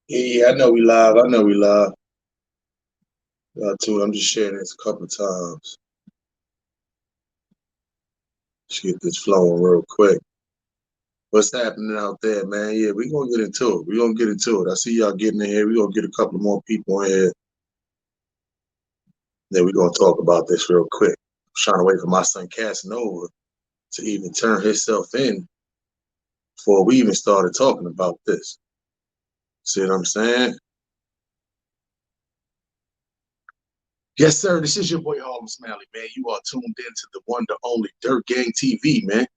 Yeah, I know we live. I know we live. Too. I'm just sharing this a couple of times. Let's get this flowing real quick. What's happening out there, man? Yeah, we're gonna get into it. We're gonna get into it. I see y'all getting in here. We're gonna get a couple more people in here. Then we're gonna talk about this real quick. I'm trying to wait for my son Casanova to even turn himself in before we even started talking about this. See what I'm saying? Yes, sir. This is your boy Harlem Smiley, man. You are tuned into the one, the only Dirt Gang TV, man.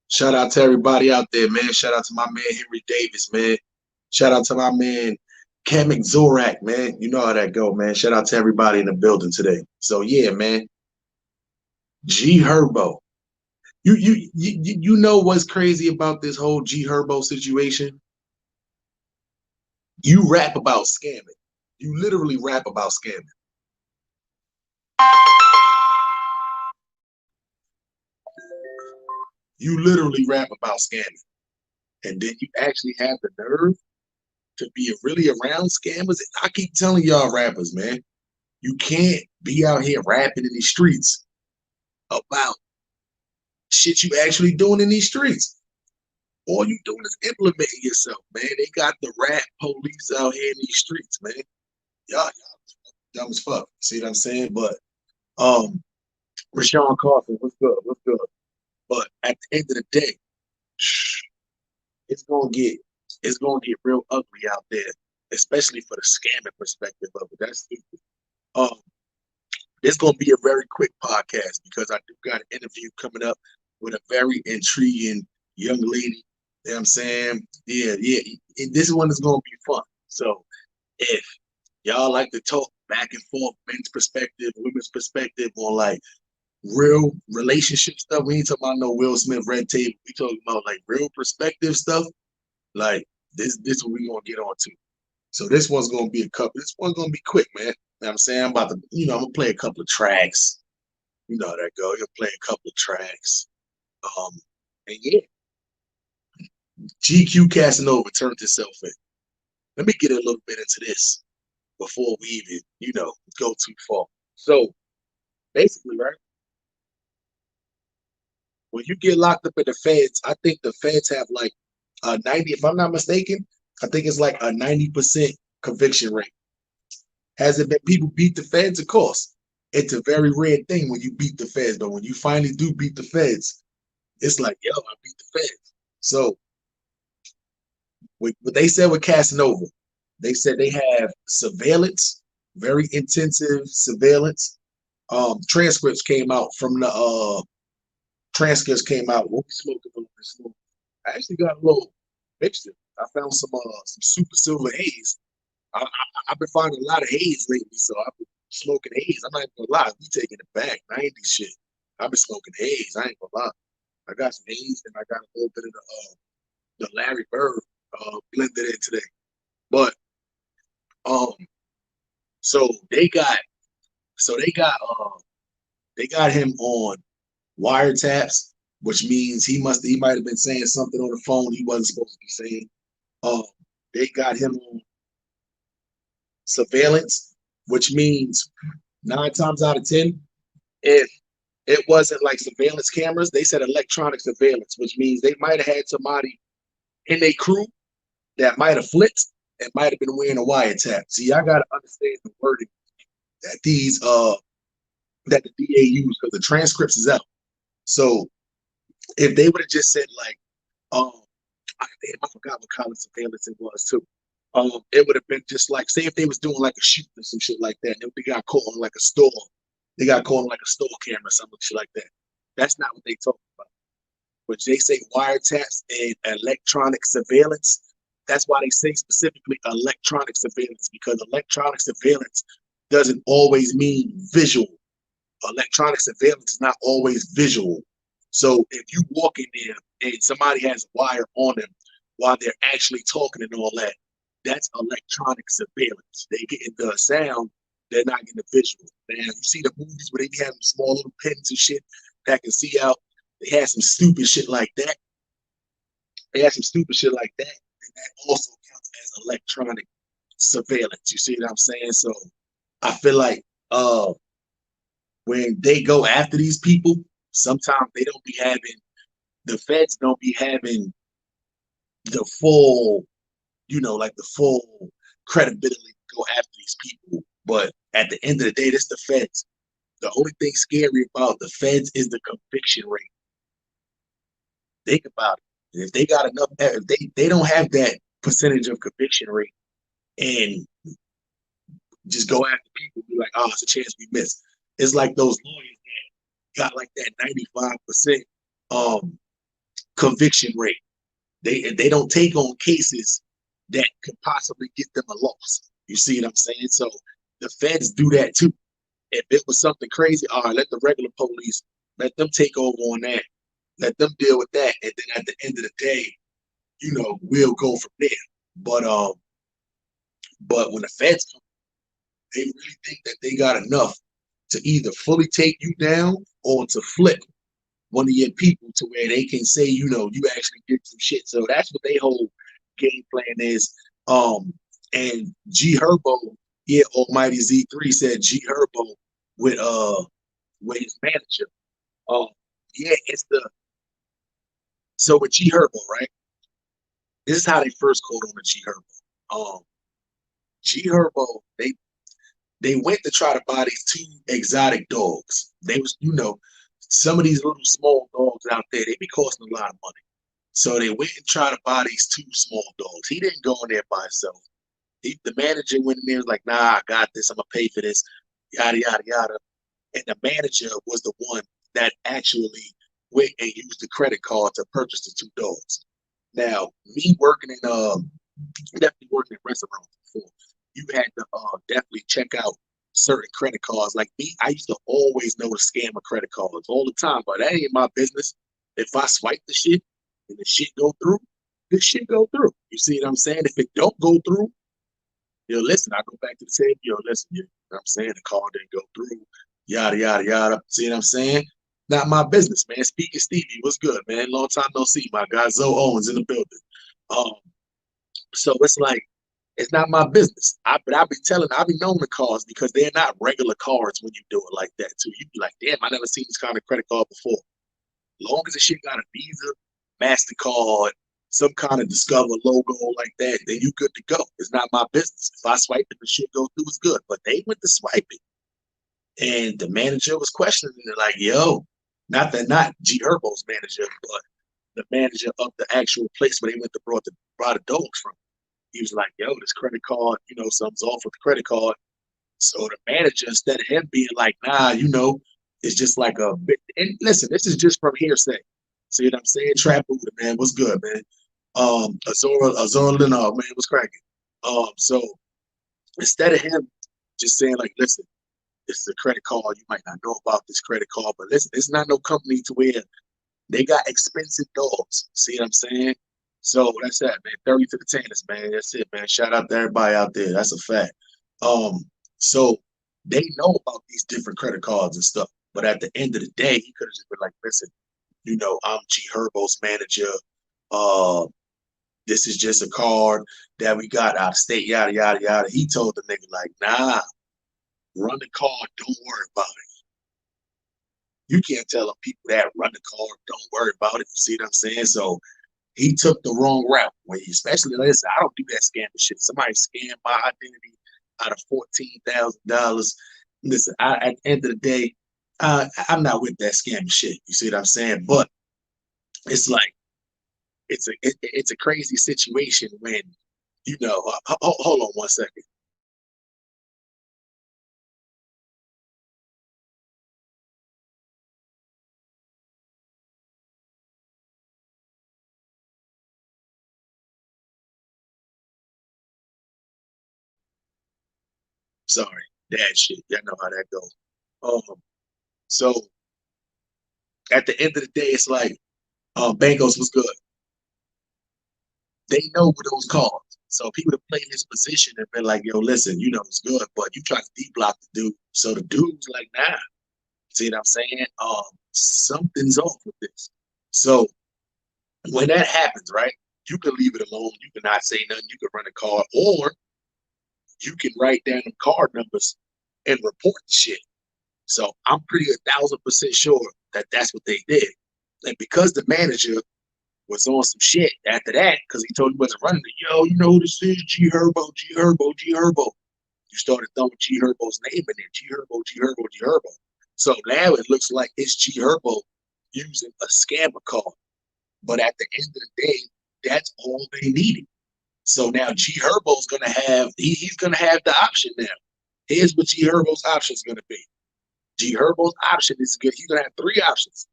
Shout out to everybody out there, man. Shout out to my man Henry Davis, man. Shout out to my man Kamek Zorak, man. You know how that go, man. Shout out to everybody in the building today. So yeah, man. G Herbo. You know what's crazy about this whole G Herbo situation? You rap about scamming. You literally rap about scamming. You literally rap about scamming. And then you actually have the nerve to be really around scammers. I keep telling y'all rappers, man, you can't be out here rapping in these streets about shit you actually doing in these streets. All you doing is implementing yourself, man. They got the rap police out here in these streets, man. Y'all dumb as fuck. See what I'm saying? But Rashawn Carson, what's good? What's good? But at the end of the day, it's gonna get real ugly out there, especially for the scamming perspective of it. That's stupid. Um, It's going to be a very quick podcast because I do got an interview coming up with a very intriguing young lady. You know what I'm saying? Yeah. This one is going to be fun. So if y'all like to talk back and forth, men's perspective, women's perspective on like real relationship stuff, we ain't talking about no Will Smith red tape. We talking about like real perspective stuff. Like this what we gonna get on to. So this one's gonna be this one's gonna be quick, man. You know what I'm saying? I'm about to, I'm gonna play a couple of tracks. You know how that go. You'll play a couple of tracks. Um, and yeah, GQ Casanova turned himself in. Let me get a little bit into this before we even, go too far. So basically, right, when you get locked up in the feds, I think the feds have like a 90, if I'm not mistaken, I think it's like a 90% conviction rate. Has it been people beat the feds? Of course. It's a very rare thing when you beat the feds, but when you finally do beat the feds, it's like, yo, I beat the feds. So what they said with Casanova, they said they have surveillance, very intensive surveillance. Transcripts came out from the transcripts came out. What we smoking for this smoke? I actually got a little mixture. I found some super silver haze. I've been finding a lot of haze lately, so I've been smoking haze. I'm not even gonna lie, we taking it back, 90s shit. I've been smoking haze. I ain't gonna lie. I got some haze and I got a little bit of the Larry Bird blended in today. But um, so they got so they got him on wiretaps, which means he might have been saying something on the phone he wasn't supposed to be saying. Um, they got him on surveillance, which means 9 times out of 10, if it wasn't like surveillance cameras, they said electronic surveillance, which means they might have had somebody in their crew that might have flipped and might have been wearing a wiretap. See, I gotta understand the wording that that the DA used because the transcripts is out. So if they would have just said like, I forgot what kind of surveillance it was too. It would have been just like, say if they was doing like a shoot or some shit like that, and they got caught on like a store, they got caught on like a store camera or something shit like that. That's not what they talk about. But they say wiretaps and electronic surveillance. That's why they say specifically electronic surveillance, because electronic surveillance doesn't always mean visual. Electronic surveillance is not always visual. So if you walk in there and somebody has a wire on them while they're actually talking and all that, that's electronic surveillance. They getting the sound, they're not getting the visual. Man, you see the movies where they have small little pens and shit that can see out. They had some stupid shit like that. They had some stupid shit like that, and that also counts as electronic surveillance. You see what I'm saying? So I feel like when they go after these people, sometimes they don't be having the feds don't be having the full, like the full credibility to go after these people. But at the end of the day, that's the feds. The only thing scary about the feds is the conviction rate. Think about it. If they got enough, if they don't have that percentage of conviction rate and just go after people, be like, oh, it's a chance we missed. It's like those lawyers that got like that 95% conviction rate. They don't take on cases that could possibly get them a loss. You see what I'm saying? So the feds do that too. If it was something crazy, all right, let the regular police, let them take over on that. Let them deal with that. And then at the end of the day, we'll go from there. But when the feds come, they really think that they got enough to either fully take you down or to flip one of your people to where they can say, you actually did some shit. So that's what their whole game plan is. And G Herbo, yeah, Almighty Z3 said G Herbo with his manager. Yeah, so with G Herbo, right? This is how they first called on the G Herbo. G Herbo, they went to try to buy these two exotic dogs. They was, some of these little small dogs out there, they be costing a lot of money. So they went and tried to buy these two small dogs. He didn't go in there by himself. The manager went in there, was like, nah, I got this. I'm going to pay for this, yada, yada, yada. And the manager was the one that actually went and used the credit card to purchase the two dogs. Now, me working definitely working in restaurants before, you had to definitely check out certain credit cards. Like me, I used to always know the scam of credit cards all the time, but that ain't my business. If I swipe the shit and the shit go through, this shit go through. You see what I'm saying? If it don't go through, listen, I go back to the table, listen, you know what I'm saying? The card didn't go through, yada, yada, yada. See what I'm saying? Not my business, man. Speaking Stevie, what's good, man? Long time no see, my guy. Zoe Owens in the building. So it's like, it's not my business. But I be knowing the cards because they're not regular cards when you do it like that too. You be like, damn, I never seen this kind of credit card before. Long as the shit got a Visa, MasterCard, some kind of Discover logo like that, then you good to go. It's not my business. If I swipe it, the shit go through, it's good. But they went to swipe it. And the manager was questioning it like, yo, not G Herbo's manager, but the manager of the actual place where they went to brought the dogs from. He was like, yo, this credit card, something's off with the credit card. So the manager, instead of him being like, nah, it's just like a bit. And listen, this is just from hearsay. See what I'm saying? Trap Buddha, man, what's good, man? Azora Leonard, man, what's cracking? So instead of him just saying like, listen, this is a credit card. You might not know about this credit card, but listen, it's not no company to where they got expensive dogs. See what I'm saying? So that's that, man. 30 to the tennis, man. That's it, man. Shout out to everybody out there. That's a fact. So they know about these different credit cards and stuff. But at the end of the day, he could have just been like, listen, I'm G Herbo's manager. This is just a card that we got out of state, yada, yada, yada. He told the nigga, like, nah, run the card, don't worry about it. You can't tell them people that run the card, don't worry about it. You see what I'm saying? So he took the wrong route. When especially, listen, I don't do that scamming shit. Somebody scammed my identity out of $14,000. Listen, at the end of the day, I'm not with that scamming shit. You see what I'm saying? But it's like, it's a crazy situation when, hold on one second. Sorry, dad shit. Y'all know how that goes. So at the end of the day, it's like, Bengals was good. They know what those cards. So people that play in his position have been like, yo, listen, it's good, but you try to D-block the dude. So the dude's like, nah. See what I'm saying? Something's off with this. So when that happens, right? You can leave it alone. You can not say nothing. You can run a card, or you can write down the card numbers and report the shit. So I'm pretty 1,000% sure that that's what they did. And because the manager was on some shit after that, because he told he wasn't running it, yo, you know who this is? G Herbo, G Herbo, G Herbo. You started throwing G Herbo's name in there. G Herbo, G Herbo, G Herbo. So now it looks like it's G Herbo using a scammer card. But at the end of the day, that's all they needed. So now G Herbo's gonna have he's gonna have the option now. Here's what G Herbo's option is gonna be. G Herbo's option is good. He's gonna have three options.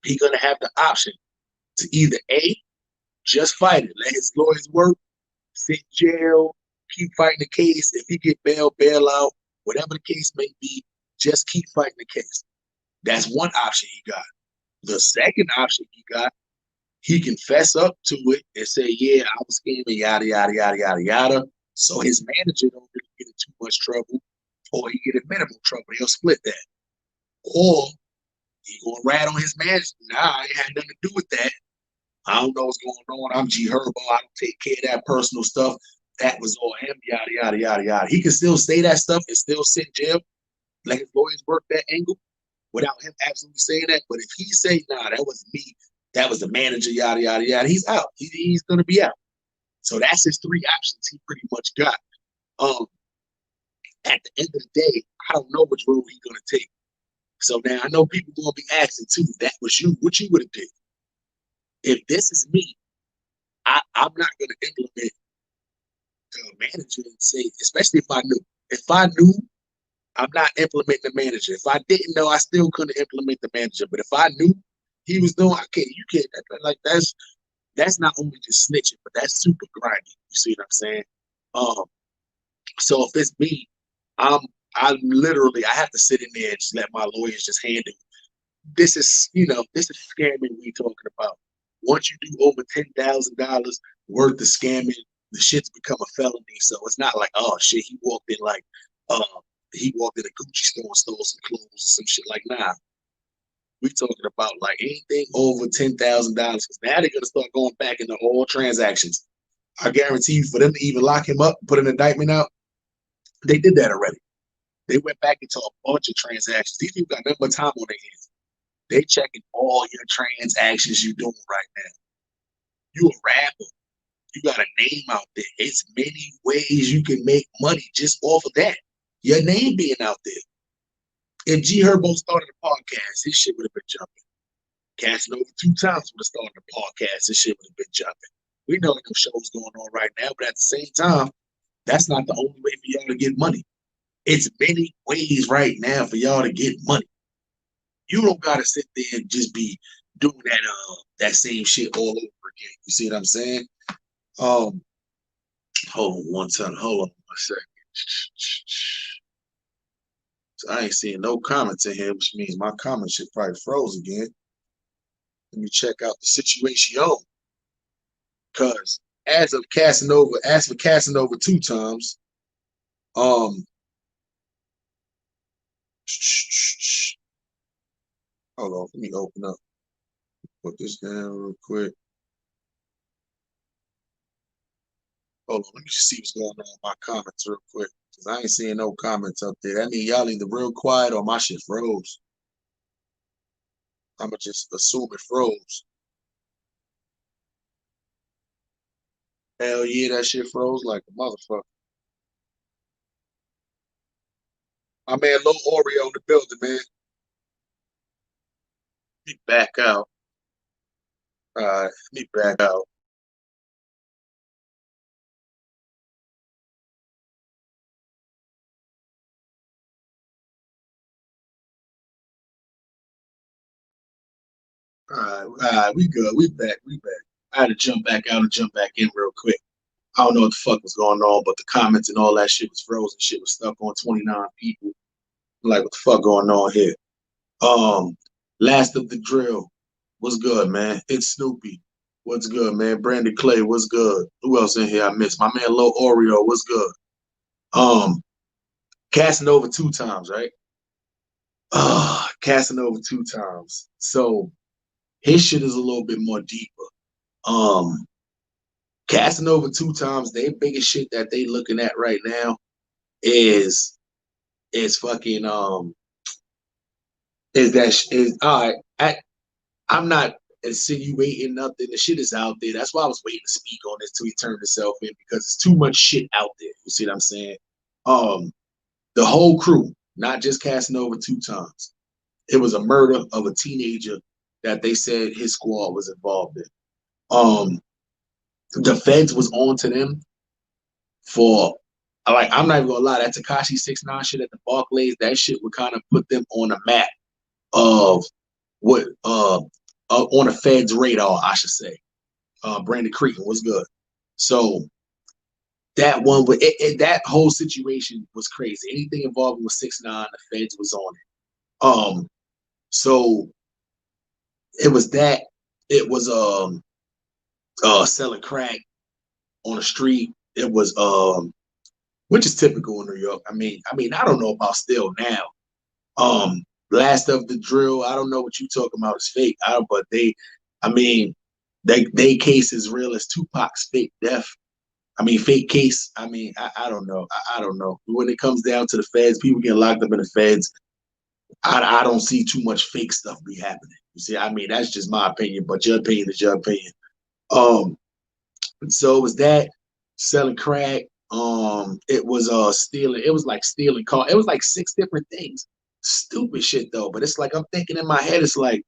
He's gonna have the option to either A, just fight it, let his lawyers work, sit in jail, keep fighting the case. If he get bail, bail out, whatever the case may be, just keep fighting the case. That's one option he got. The second option he got, he can fess up to it and say, yeah, I was scamming, yada, yada, yada, yada, yada. So his manager don't really get in too much trouble, or he get in minimal trouble. He'll split that. Or he gonna rat on his manager. Nah, I ain't had nothing to do with that. I don't know what's going on. I'm G Herbo. I don't take care of that personal stuff. That was all him, yada, yada, yada, yada. He can still say that stuff and still sit in jail. Let his lawyers work that angle without him absolutely saying that. But if he say, nah, that wasn't me, that was the manager, yada, yada, yada, he's out. He's going to be out. So that's his three options he pretty much got. At the end of the day, I don't know which road he's going to take. So now I know people going to be asking too, that was you, what you would have did. If this is me, I'm not going to implement the manager and say, especially if I knew. If I knew, I'm not implementing the manager. If I didn't know, I still couldn't implement the manager. But if I knew he was doing, you can't, like, that's not only just snitching, but that's super grimy. You see what I'm saying? So if it's me, I'm literally, I have to sit in there and just let my lawyers just handle. This is scamming we talking about. Once you do over $10,000 worth of scamming, the shit's become a felony. So it's not like, oh shit, he walked in a Gucci store and stole some clothes or some shit. Like, nah. We talking about like anything over $10,000, because now they're gonna start going back into all transactions. I guarantee you, for them to even lock him up, put an indictment out, they did that already. They went back into a bunch of transactions. These people got nothing but time on their hands. They checking all your transactions you're doing right now. You a rapper. You got a name out there. It's many ways you can make money just off of that. Your name being out there. If G Herbo started a podcast, his shit would have been jumping. Casanova 2 times would have started a podcast, his shit would have been jumping. We know no shows going on right now, but at the same time, that's not the only way for y'all to get money. It's many ways right now for y'all to get money. You don't gotta sit there and just be doing that same shit all over again. You see what I'm saying? Hold on one second. So I ain't seeing no comments in here, which means my comment shit probably froze again. Let me check out the situation. Because as for Casanova 2 times, hold on, let me open up. Put this down real quick. Hold on, let me just see what's going on in my comments real quick. Because I ain't seeing no comments up there. That means y'all either real quiet or my shit froze. I'ma just assume it froze. Hell yeah, that shit froze like a motherfucker. My man Lil Oreo in the building, man. Let me back out. Let me back out. All right, we good. We back. I had to jump back out and jump back in real quick. I don't know what the fuck was going on, but the comments and all that shit was frozen. Shit was stuck on 29 people. I'm like, what the fuck going on here? Last of the drill. What's good, man? It's Snoopy. What's good, man? Brandon Clay. What's good? Who else in here I missed? My man Lil Oreo. What's good? Casanova 2 times, right? Casanova 2 times. So his shit is a little bit more deeper. Casanova 2 times, their biggest shit that they looking at right now is fucking is all right. I'm not insinuating nothing. The shit is out there. That's why I was waiting to speak on this till he turned himself in, because it's too much shit out there. You see what I'm saying? The whole crew, not just Casanova 2 times. It was a murder of a teenager that they said his squad was involved in. The feds was on to them for, like, I'm not even gonna lie, that Tekashi 6ix9ine shit at the Barclays, that shit would kind of put them on the map of what on the feds radar, I should say. Brandon Cretan was good. So that one, that whole situation was crazy. Anything involved with 6ix9ine, the feds was on it. So it was that. It was selling crack on the street. It was which is typical in New York. I mean, I don't know about still now. Last of the drill, I don't know what you talking about is fake. But they case is real as Tupac's fake death. Fake case. I don't know. I don't know. When it comes down to the feds, people get locked up in the feds. I don't see too much fake stuff be happening. You see, that's just my opinion, but your opinion is your opinion. So it was that, selling crack. It was stealing. It was like stealing car. It was like 6 different things. Stupid shit though. But it's like I'm thinking in my head, it's like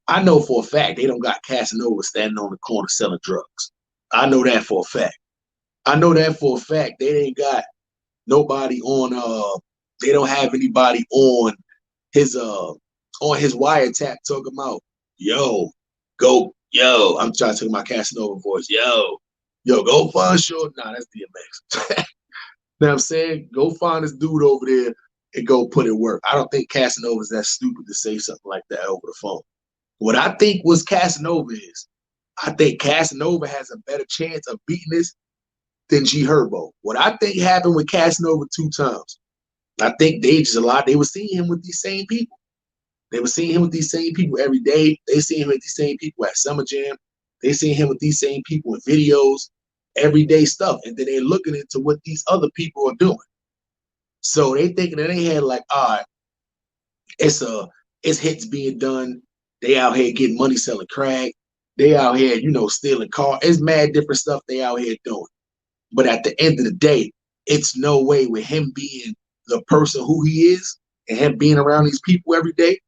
I know for a fact they don't got Casanova standing on the corner selling drugs. I know that for a fact. I know that for a fact. They ain't got nobody on they don't have anybody on his wiretap talking about, yo, I'm trying to take my Casanova voice, yo, go find Short. Nah, that's DMX. Know what I'm saying? Go find this dude over there and go put it work. I don't think Casanova is that stupid to say something like that over the phone. What I think was Casanova is, I think Casanova has a better chance of beating this than G Herbo. What I think happened with Casanova 2 times, I think they were seeing him with these same people. They were seeing him with these same people every day. They seeing him with these same people at Summer Jam. They seeing him with these same people in videos, everyday stuff. And then they're looking into what these other people are doing. So they thinking that they had like, all right, it's hits being done. They out here getting money selling crack. They out here, stealing cars. It's mad different stuff they out here doing. But at the end of the day, it's no way with him being the person who he is and him being around these people every day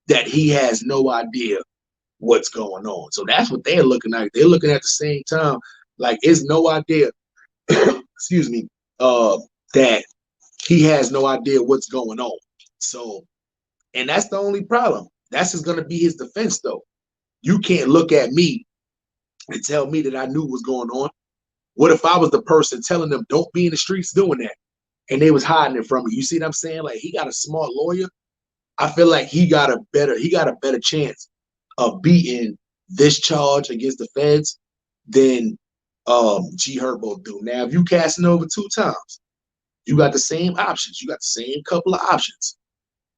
that he has no idea what's going on. So that's what they're looking at. They're looking at the same time, like it's no idea, excuse me, that he has no idea what's going on. So, and that's the only problem. That's just going to be his defense, though. You can't look at me and tell me that I knew what was going on. What if I was the person telling them, don't be in the streets doing that? And they was hiding it from me. You see what I'm saying? Like, he got a smart lawyer. I feel like he got a better chance of beating this charge against the feds than G Herbo do. Now, if you Casanova 2 times, you got the same options. You got the same couple of options.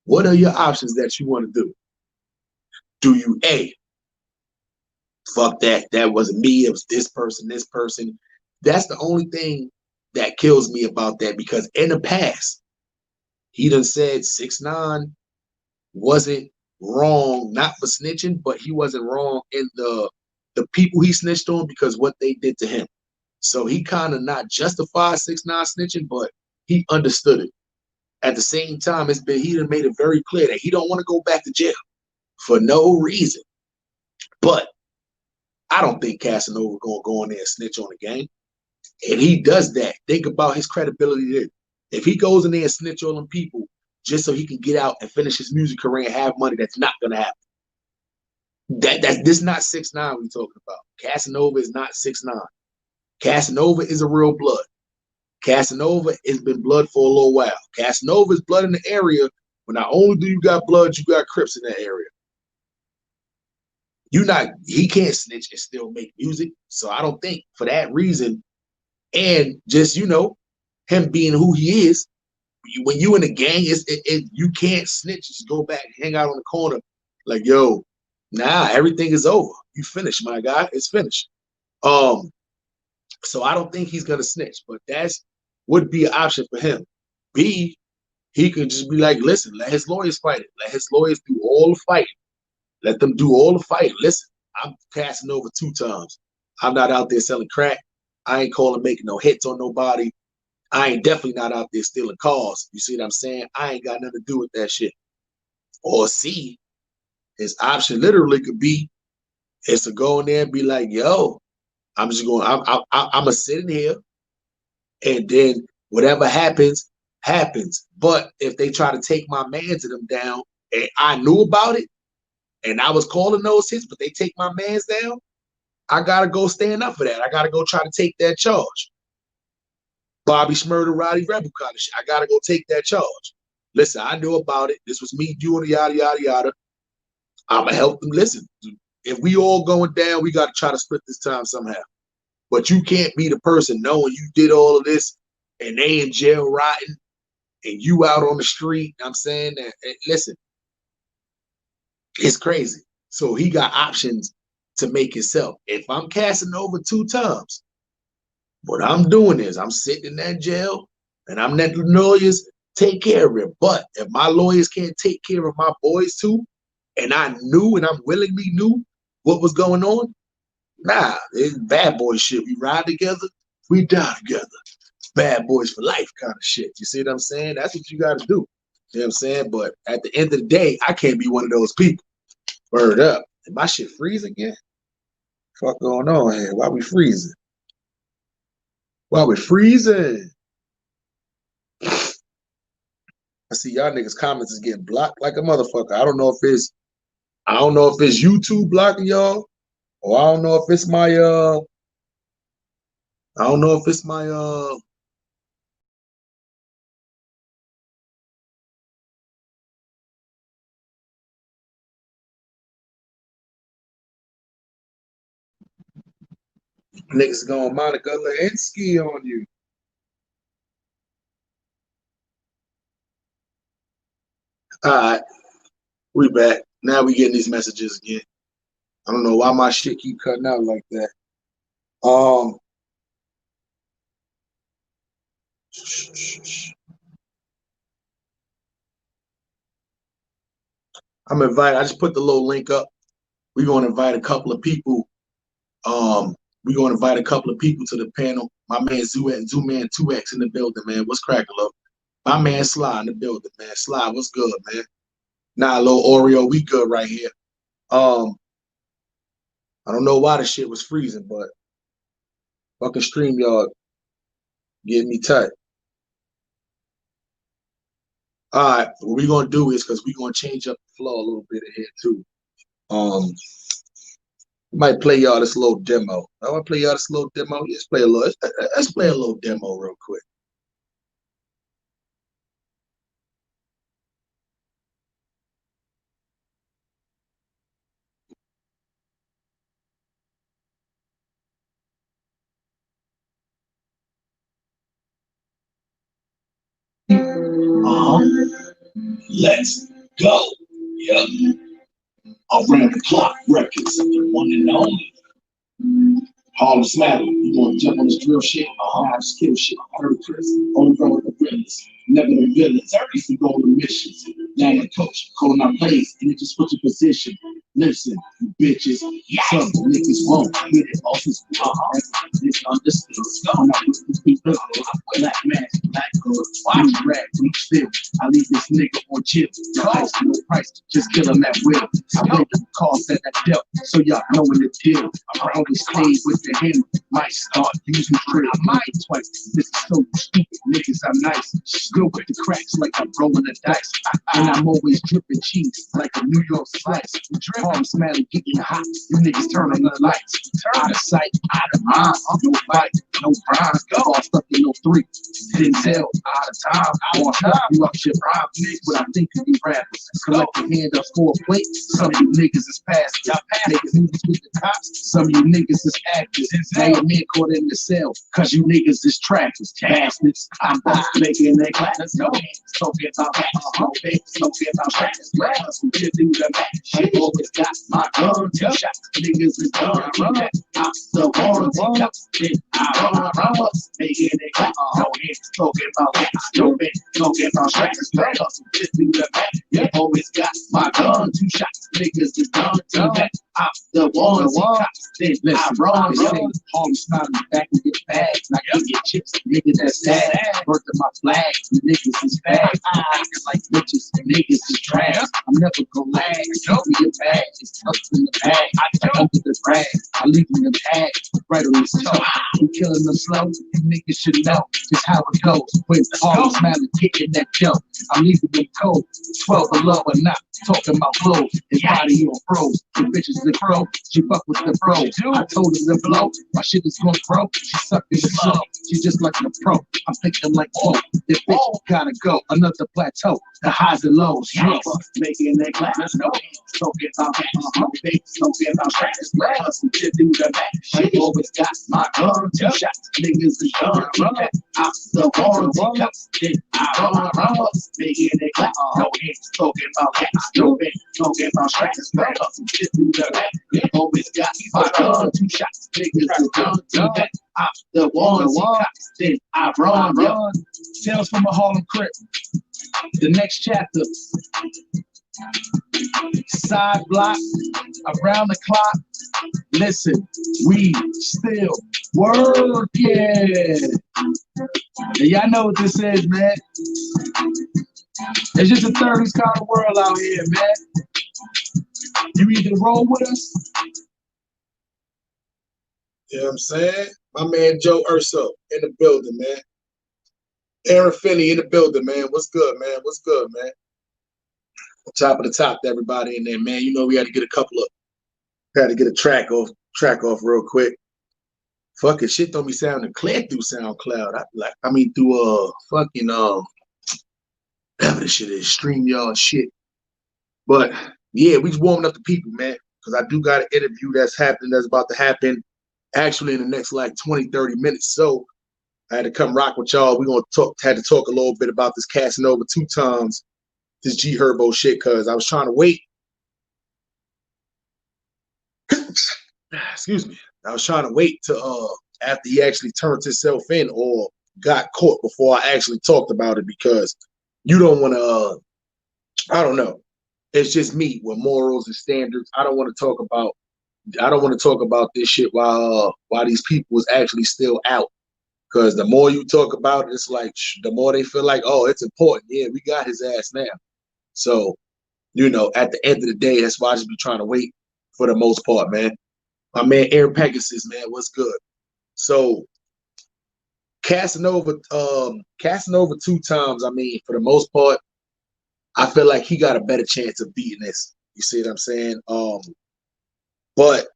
What are your options that you want to do? Do you A, fuck that, that wasn't me, it was this person, this person. That's the only thing that kills me about that, because in the past, he done said 6ix9ine wasn't wrong, not for snitching, but he wasn't wrong in the people he snitched on because what they did to him. So he kind of not justified 6ix9ine snitching, but he understood it. At the same time, he done made it very clear that he don't want to go back to jail for no reason. But I don't think Casanova gonna go in there and snitch on the gang. And he does that. Think about his credibility there. If he goes in there and snitch on them people just so he can get out and finish his music career and have money, that's not gonna happen. This not 6ix9ine we talking about. Casanova is not 6ix9ine. Casanova is a real blood. Casanova has been blood for a little while. Casanova is blood in the area, but not only do you got blood, you got Crips in that area. He can't snitch and still make music. So I don't think for that reason, and just, him being who he is, when you in a gang, you can't snitch, just go back and hang out on the corner like, yo, nah, everything is over. You finished, my guy. It's finished. So I don't think he's gonna snitch, but that's would be an option for him. B, he could just be like, listen, let his lawyers fight it. Let his lawyers do all the fighting. Let them do all the fighting. Listen, I'm Casanova 2 times. I'm not out there selling crack. I ain't calling making no hits on nobody. I ain't definitely not out there stealing cars. You see what I'm saying? I ain't got nothing to do with that shit. Or C, his option literally could be is to go in there and be like, yo, I'm just going, I'm gonna sit in here and then whatever happens, happens. But if they try to take my mans and them down and I knew about it and I was calling those hits, but they take my mans down, I gotta go stand up for that. I gotta go try to take that charge. Bobby Shmurda, Roddy Rebel kind of shit. I gotta go take that charge. Listen, I knew about it. This was me doing yada yada yada. I'ma help them. Listen, if we all going down, we gotta try to split this time somehow. But you can't be the person knowing you did all of this and they in jail rotting and you out on the street. I'm saying that, listen, it's crazy. So he got options to make himself. If I'm Casanova 2 times, what I'm doing is I'm sitting in that jail and I'm letting the lawyers take care of it. But if my lawyers can't take care of my boys too, and I knew and I'm willingly knew what was going on, nah, it's bad boy shit. We ride together, we die together. Bad boys for life kind of shit. You see what I'm saying? That's what you got to do. You know what I'm saying? But at the end of the day, I can't be one of those people. Word up. Did my shit freeze again? Fuck going on here? Why we freezing? Why we freezing? I see y'all niggas comments is getting blocked like a motherfucker. I don't know if it's YouTube blocking y'all, or I don't know if it's my niggas going Monica Lewinsky on you. All right, we back. Now we getting these messages again. I don't know why my shit keep cutting out like that. I'm invited. I just put the little link up. We're gonna invite a couple of people. We're gonna invite a couple of people to the panel. My man Zooman 2X in the building, man. What's cracking, love? My man Sly in the building, man. Sly, what's good, man? Nah, little Oreo, we good right here. I don't know why the shit was freezing, but fucking StreamYard getting me tight. All right, what we're gonna do is because we're gonna change up the flow a little bit in here too. Might play y'all this little demo. I want to play y'all this little demo. Let's play a little demo real quick. Let's go. Yep. Around the clock records, the one and only. Harlem Smatter, you wanna jump on this drill shit? I just kill shit. I heard Chris, only run with the villains, never the villains. I used to go on the missions. Now the coach, calling our plays, and it just puts your position. Listen, you bitches, some niggas won't hit it off his It's understood. I'm not with these people. Black man, black girl, why you rap, we still. I leave this nigga on chill. No ice, no price, just kill him at will. I break the cost at that dealt, so y'all knowing the deal. I always stayed with the hammer, might start using drill. I might twice. This is so stupid, niggas I'm nice. Still with the cracks like I'm rolling the dice. And I'm always dripping cheese like a New York slice. Harlem Smelly getting hot, you niggas turn on the lights. Out of sight, out of mind. No fight, no rhyme. All stuck in no 3. Denzel, out of time. On top, you up shit rhyme. But I think of you rappers. Collect your hand up for a plate. Some of you niggas is past. Y'all niggas movies with the cops. Some of you niggas is actors. Now your man caught in the cell. Cause you niggas is trackers. Bastards. I'm both making that class. Let's go. Talking about that. Talking about that. Well, some shit do the match. Shit always got my gun. Shot niggas is done. Run. I'm the one who comes in. I run, making it clap. No hands talking about that. Stupid, talking about strikers. Back hustle, just do the math. You always got my gun. 2 shots, niggas is done to that. I'm the one who comes in. I run. Always not in the back of your bag. Like you get chips, niggas that's sad. Birth of my flag, you niggas is bad. Acting like bitches, niggas is trash. I'm never gonna lag. Show me your bag. It's tucked in the bag. I tuck under the rag. I leave in the tag. Right on the toe. We killing them slow. You niggas should know just how it goes. When all smiling, getting that dough. I'm leaving them cold. 12 below and not talking about blows. His body on froze. The bitches the pro. She fuck with the bros. I told her to blow. My shit is gonna grow. She sucked in the slow. She just like the pro. I'm thinking like, whoa, this bitch gotta go. Another plateau. The highs and lows. Yeah. Making that clap. No. Talking about that. Talking about strikers. Let us to do the match. I always got my gun. 2 shots. Niggas is done. I'm the one who comes in. I run. Making that clap. No hands. Talking about that. Stupid. Talking about strikers. Let us to do the match. I always got my gun. 2 shots. Niggas is done. I'm the one who comes in. I run. Tales from a Harlem crib. The next chapter. Side block, around the clock. Listen, we still working. And y'all know what this is, man. It's just a 30s kind of world out here, man. You either roll with us. You know what I'm saying? My man Joe Urso in the building, man. Aaron Finney in the building, man. What's good, man? What's good, man? Top of the top to everybody in there, man. You know we had to get a track off real quick. Fucking shit don't be sounding clear through SoundCloud. Through fucking whatever this shit is, StreamYard shit. But yeah, we just warming up the people, man. Because I do got an interview that's about to happen actually in the next like 20-30 minutes. So I had to come rock with y'all. Had to talk a little bit about this Casanova 2 times. This G Herbo shit, cause I was trying to wait. Excuse me. I was trying to wait to after he actually turned himself in or got caught before I actually talked about it, because you don't want to. I don't know. It's just me with morals and standards. I don't want to talk about this shit while these people is actually still out. Because the more you talk about it, it's like the more they feel like, oh, it's important. Yeah, we got his ass now. So, you know, at the end of the day, that's why I just be trying to wait for the most part, man. My man Aaron Pegasus, man, what's good? So Casanova 2 times, I mean, for the most part, I feel like he got a better chance of beating this. You see what I'm saying? But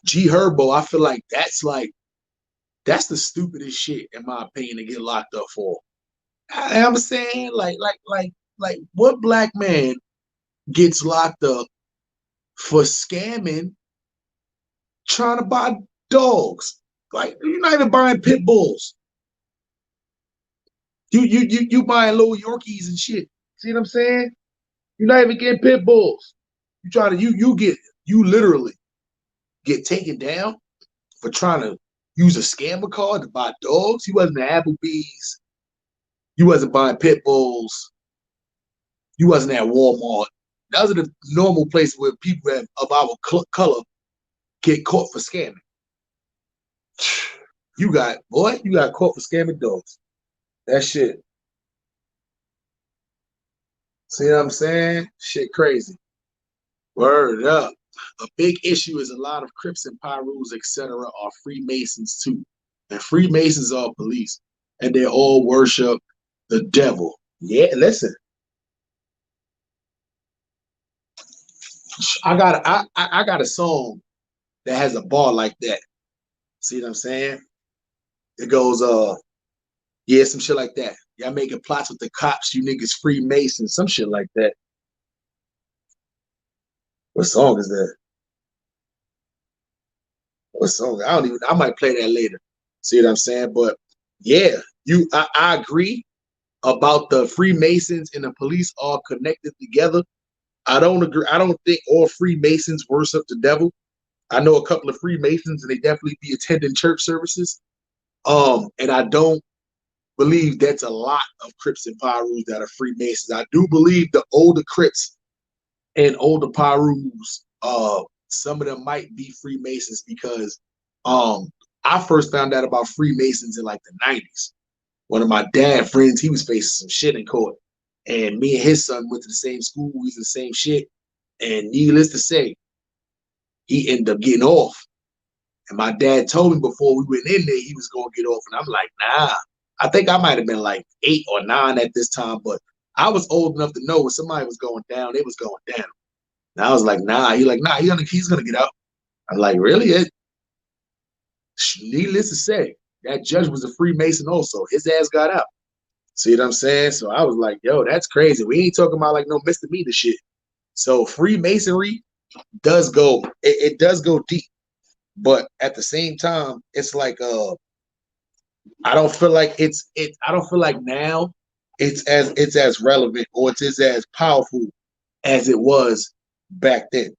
G Herbo, I feel like that's the stupidest shit, in my opinion, to get locked up for. I'm saying, like, what black man gets locked up for scamming, trying to buy dogs? Like, you're not even buying pit bulls. You buying little Yorkies and shit. See what I'm saying? You're not even getting pit bulls. You literally get taken down for trying to use a scammer card to buy dogs. You wasn't at Applebee's. You wasn't buying pit bulls. You wasn't at Walmart. Those are the normal places where people of our color get caught for scamming. You got caught for scamming dogs. That shit. See what I'm saying? Shit crazy. Word up. A big issue is a lot of Crips and Pyrus, etc. are Freemasons too. And Freemasons are police. And they all worship the devil. Yeah, listen. I got a song that has a bar like that. See what I'm saying? It goes, yeah, some shit like that. Y'all making plots with the cops, you niggas Freemasons, some shit like that. What song is that? What song? I might play that later. See what I'm saying? But yeah, I agree about the Freemasons and the police are connected together. I don't agree. I don't think all Freemasons worship the devil. I know a couple of Freemasons, and they definitely be attending church services. And I don't believe that's a lot of Crips and Pyrus that are Freemasons. I do believe the older Crips and older Pyrus, some of them might be Freemasons because I first found out about Freemasons in like the 90s. One of my dad friends, he was facing some shit in court. And me and his son went to the same school, we was the same shit. And needless to say, he ended up getting off. And my dad told me before we went in there, he was going to get off. And I'm like, nah. I think I might have been like 8 or 9 at this time, but I was old enough to know when somebody was going down, it was going down. And I was like, nah. He's like, nah, he's going to get out. I'm like, really? Needless to say, that judge was a Freemason also. His ass got out. See what I'm saying? So I was like, yo, that's crazy. We ain't talking about like no misdemeanor shit. So Freemasonry does go, it does go deep. But at the same time, it's like I don't feel like I don't feel like now it's as relevant or it's as powerful as it was back then.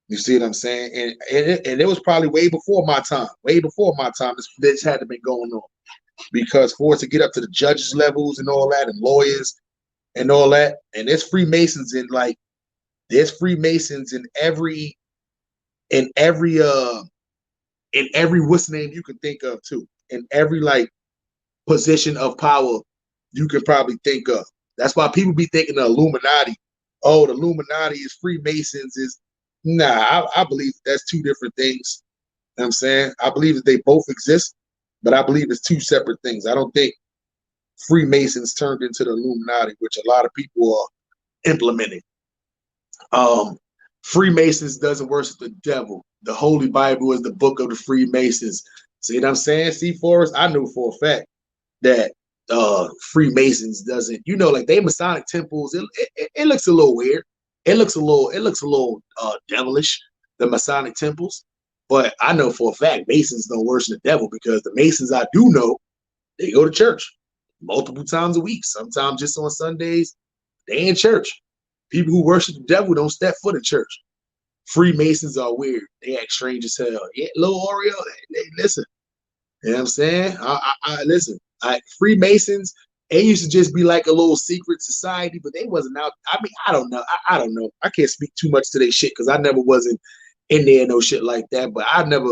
You see what I'm saying? And it was probably way before my time. Way before my time, this had to be going on. Because for us to get up to the judges levels and all that, and lawyers and all that, and there's Freemasons in like there's Freemasons in every what's the name you can think of too. In every like position of power you can probably think of. That's why people be thinking the Illuminati. Oh, the Illuminati is Freemasons is nah, I believe that's two different things. You know what I'm saying? I believe that they both exist, but I believe it's two separate things. I don't think Freemasons turned into the Illuminati, which a lot of people are implementing. Freemasons doesn't worship the devil. The Holy Bible is the book of the Freemasons. See what I'm saying? See, Forrest, I knew for a fact that Freemasons doesn't, you know, like they Masonic temples. It looks a little weird. It looks a little devilish. The Masonic temples, but I know for a fact Masons don't worship the devil because the Masons I do know they go to church multiple times a week. Sometimes just on Sundays they in church. People who worship the devil don't step foot in church. Freemasons are weird. They act strange as hell. Yeah, little Oreo. They listen. You know what I'm saying? I listen. Freemasons, it used to just be like a little secret society, but they wasn't out. I mean, I don't know. I don't know. I can't speak too much to their shit because I never wasn't in there, no shit like that. But I never,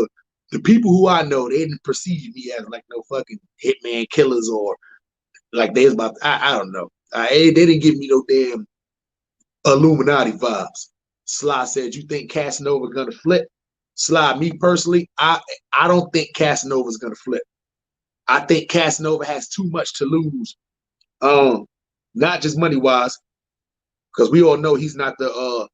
the people who I know, they didn't perceive me as like no fucking hitman killers or like they was about, I don't know. They didn't give me no damn Illuminati vibes. Sly said, you think Casanova gonna flip? Sly, me personally, I don't think Casanova's gonna flip. I think Casanova has too much to lose. Not just money wise, because we all know he's not the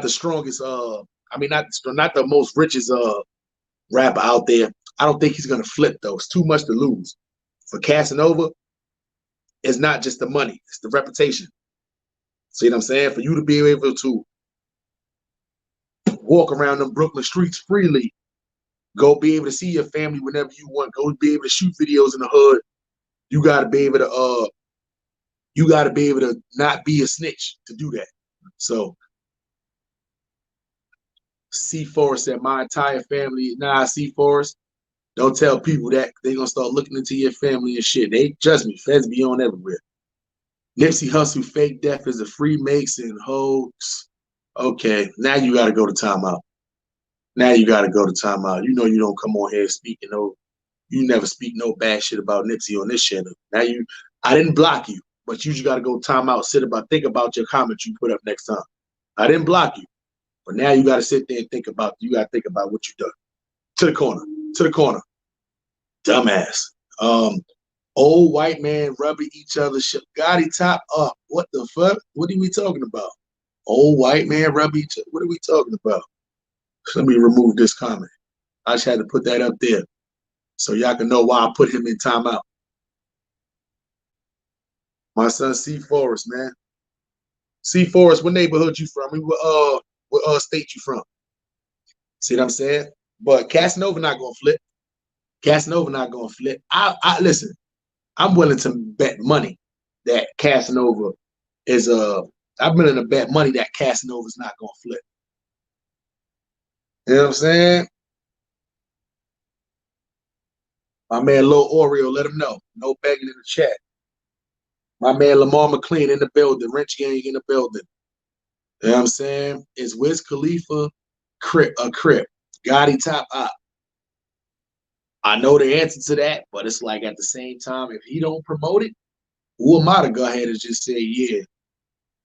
strongest I mean not the most richest rapper out there. I don't think he's gonna flip though. It's too much to lose. For Casanova, it's not just the money, it's the reputation. See what I'm saying? For you to be able to walk around them Brooklyn streets freely, go be able to see your family whenever you want, go be able to shoot videos in the hood, you gotta be able to not be a snitch to do that. So C Forrest said my entire family, nah, C Forrest, don't tell people that they gonna start looking into your family and shit. They trust me, feds be on everywhere. Nipsey Hussle fake death is a Freemason hoax. Okay, now you got to go to timeout. Now you got to go to timeout. You know you don't come on here speaking you never speak no bad shit about Nipsey on this channel. Now I didn't block you, but you just got to go timeout. Think about your comments you put up next time. I didn't block you, but now you got to sit there and think about what you done. To the corner, dumbass. Old white man rubbing each other's shit. Gotti top up. What the fuck? What are we talking about? Old white man rubbing each other. What are we talking about? Let me remove this comment. I just had to put that up there so y'all can know why I put him in timeout. My son C Forrest, man. C Forrest, what neighborhood you from? I mean, what state you from? See what I'm saying? But Casanova not gonna flip. Casanova not gonna flip. I listen. I'm willing to bet money that Casanova is I'm willing to bet money that Casanova's not gonna flip. You know what I'm saying? My man Lil Oreo, let him know. No begging in the chat. My man Lamar McLean in the building. Wrench Gang in the building. You know what I'm saying? Is Wiz Khalifa a Crip? Gotti top op? I know the answer to that, but it's like at the same time, if he don't promote it, who am I to go ahead and just say, yeah,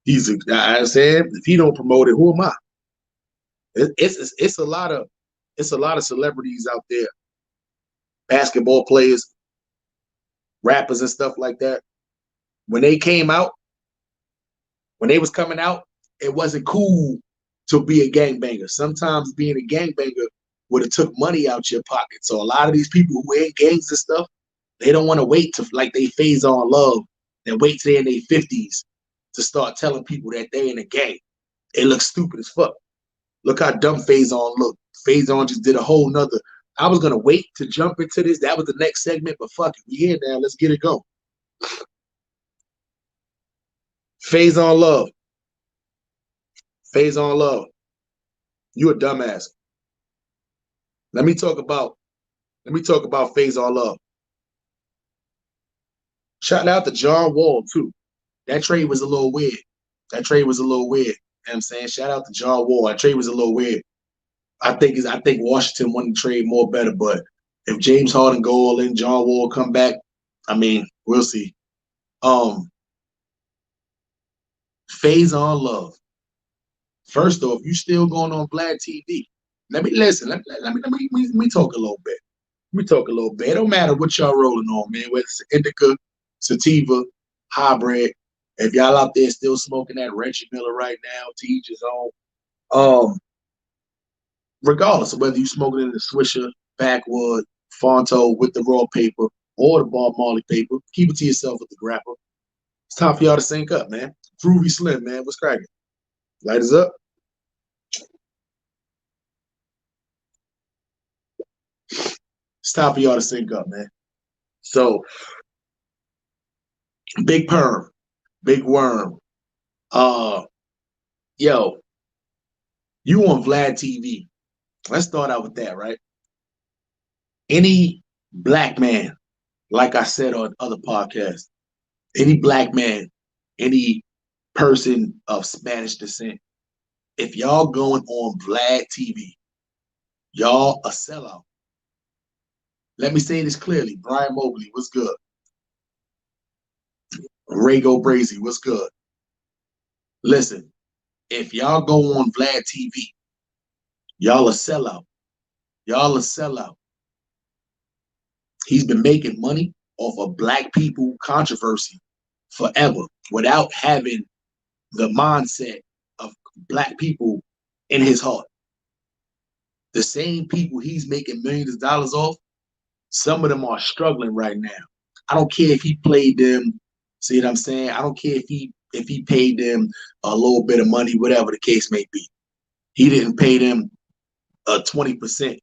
he's a, I said, if he don't promote it, who am I? It's a lot of celebrities out there, basketball players, rappers and stuff like that. When they came out, when they was coming out, it wasn't cool to be a gangbanger. Sometimes being a gangbanger would have took money out your pocket. So a lot of these people who ain't gangs and stuff, they don't want to wait to like they phase on love and wait till they're in their 50s to start telling people that they in a gang. It looks stupid as fuck. Look how dumb Faison looked. Faison just did a whole nother. I was gonna wait to jump into this. That was the next segment, but fuck it. We here now. Let's get it going. Faison Love. Faison Love. You a dumbass. Let me talk about Faison Love. Shout out to John Wall too. That trade was a little weird. You know what I'm saying? Shout out to John Wall. That trade was a little weird. I think Washington won the trade more better, but if James Harden go all in, John Wall come back, I mean, we'll see. Faison Love. First off, you still going on Vlad TV. Let me listen. Let me talk a little bit. It don't matter what y'all rolling on, man. Whether it's indica, sativa, hybrid. If y'all out there still smoking that Reggie Miller right now, to each his own. Regardless of whether you smoking in the Swisher, Backwood, Fonto with the raw paper or the Bob Marley paper, keep it to yourself with the grapper. It's time for y'all to sync up, man. Groovy Slim, man. What's cracking? Light us up. It's time for y'all to sync up, man. So, Big Perm, Big Worm. Yo, you on Vlad TV. Let's start out with that, right? Any black man, like I said on other podcasts, any black man, any person of Spanish descent, if y'all going on Vlad TV, y'all a sellout. Let me say this clearly. Brian Mobley, what's good? Rago Brazy, what's good? Listen, if y'all go on Vlad TV, y'all a sellout. Y'all a sellout. He's been making money off of black people controversy forever without having the mindset of black people in his heart. The same people he's making millions of dollars off, some of them are struggling right now. I don't care if he played them, see what I'm saying? I don't care if he paid them a little bit of money, whatever the case may be. He didn't pay them 20%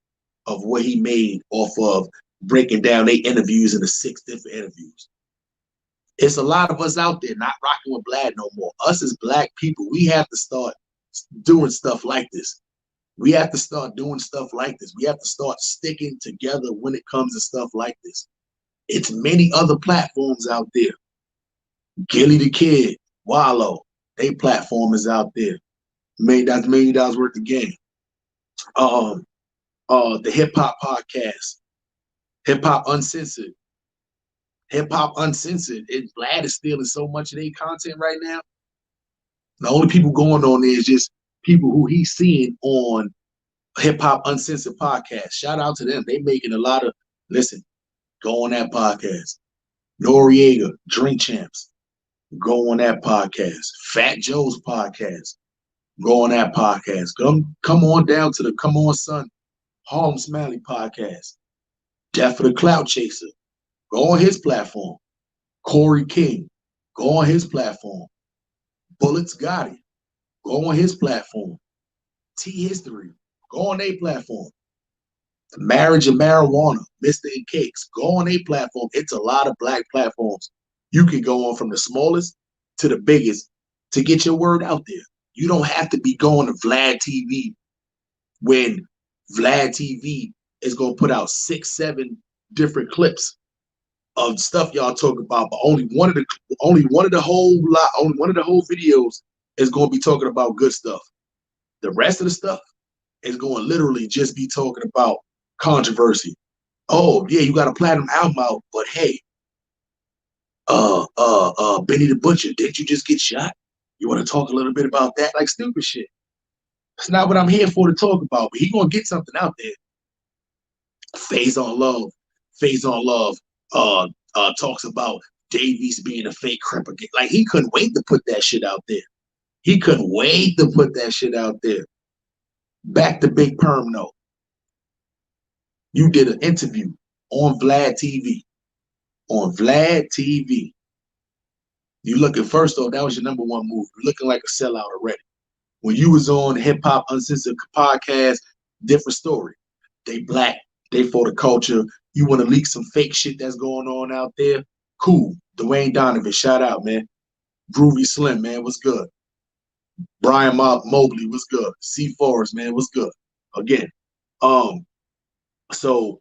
of what he made off of breaking down their interviews into 6 different interviews. It's a lot of us out there not rocking with Vlad no more. Us as black people, we have to start doing stuff like this. We have to start doing stuff like this. We have to start sticking together when it comes to stuff like this. It's many other platforms out there. Gilly the Kid, Wallow, they platform is out there. That's $1 million worth of game. The Hip Hop Podcast, Hip Hop Uncensored. Hip Hop Uncensored. Vlad is stealing so much of their content right now. The only people going on there is just people who he's seeing on Hip Hop Uncensored podcast. Shout out to them. They making a lot of, listen, go on that podcast. Noriega, Drink Champs, go on that podcast. Fat Joe's podcast, go on that podcast. Come on down to the Come On Son, Harlem Smiley podcast. Death of the Clout Chaser, go on his platform. Corey King, go on his platform. Bullets Gotti, go on his platform. T History, go on their platform. Marriage and Marijuana, Mr. and Cakes, go on a platform. It's a lot of black platforms. You can go on from the smallest to the biggest to get your word out there. You don't have to be going to Vlad TV when Vlad TV is gonna put out 6, 7 different clips of stuff y'all talk about, but only one of the whole videos is gonna be talking about good stuff. The rest of the stuff is going to literally just be talking about controversy. Oh yeah, you got a platinum album out, but hey, Benny the Butcher, didn't you just get shot? You want to talk a little bit about that? Like stupid shit. That's not what I'm here for to talk about, but he gonna get something out there. Phase on Love talks about Davies being a fake cripple. Like he couldn't wait to put that shit out there. He couldn't wait to put that shit out there. Back to Big Perm though. You did an interview on Vlad TV. On Vlad TV. You looking, first off, that was your #1 move. You're looking like a sellout already. When you was on Hip Hop Uncensored podcast, different story. They black, they for the culture. You want to leak some fake shit that's going on out there? Cool. Dwayne Donovan, shout out, man. Groovy Slim, man, what's good? Brian Mobley, what's good? C Forrest, man, what's good? Again, so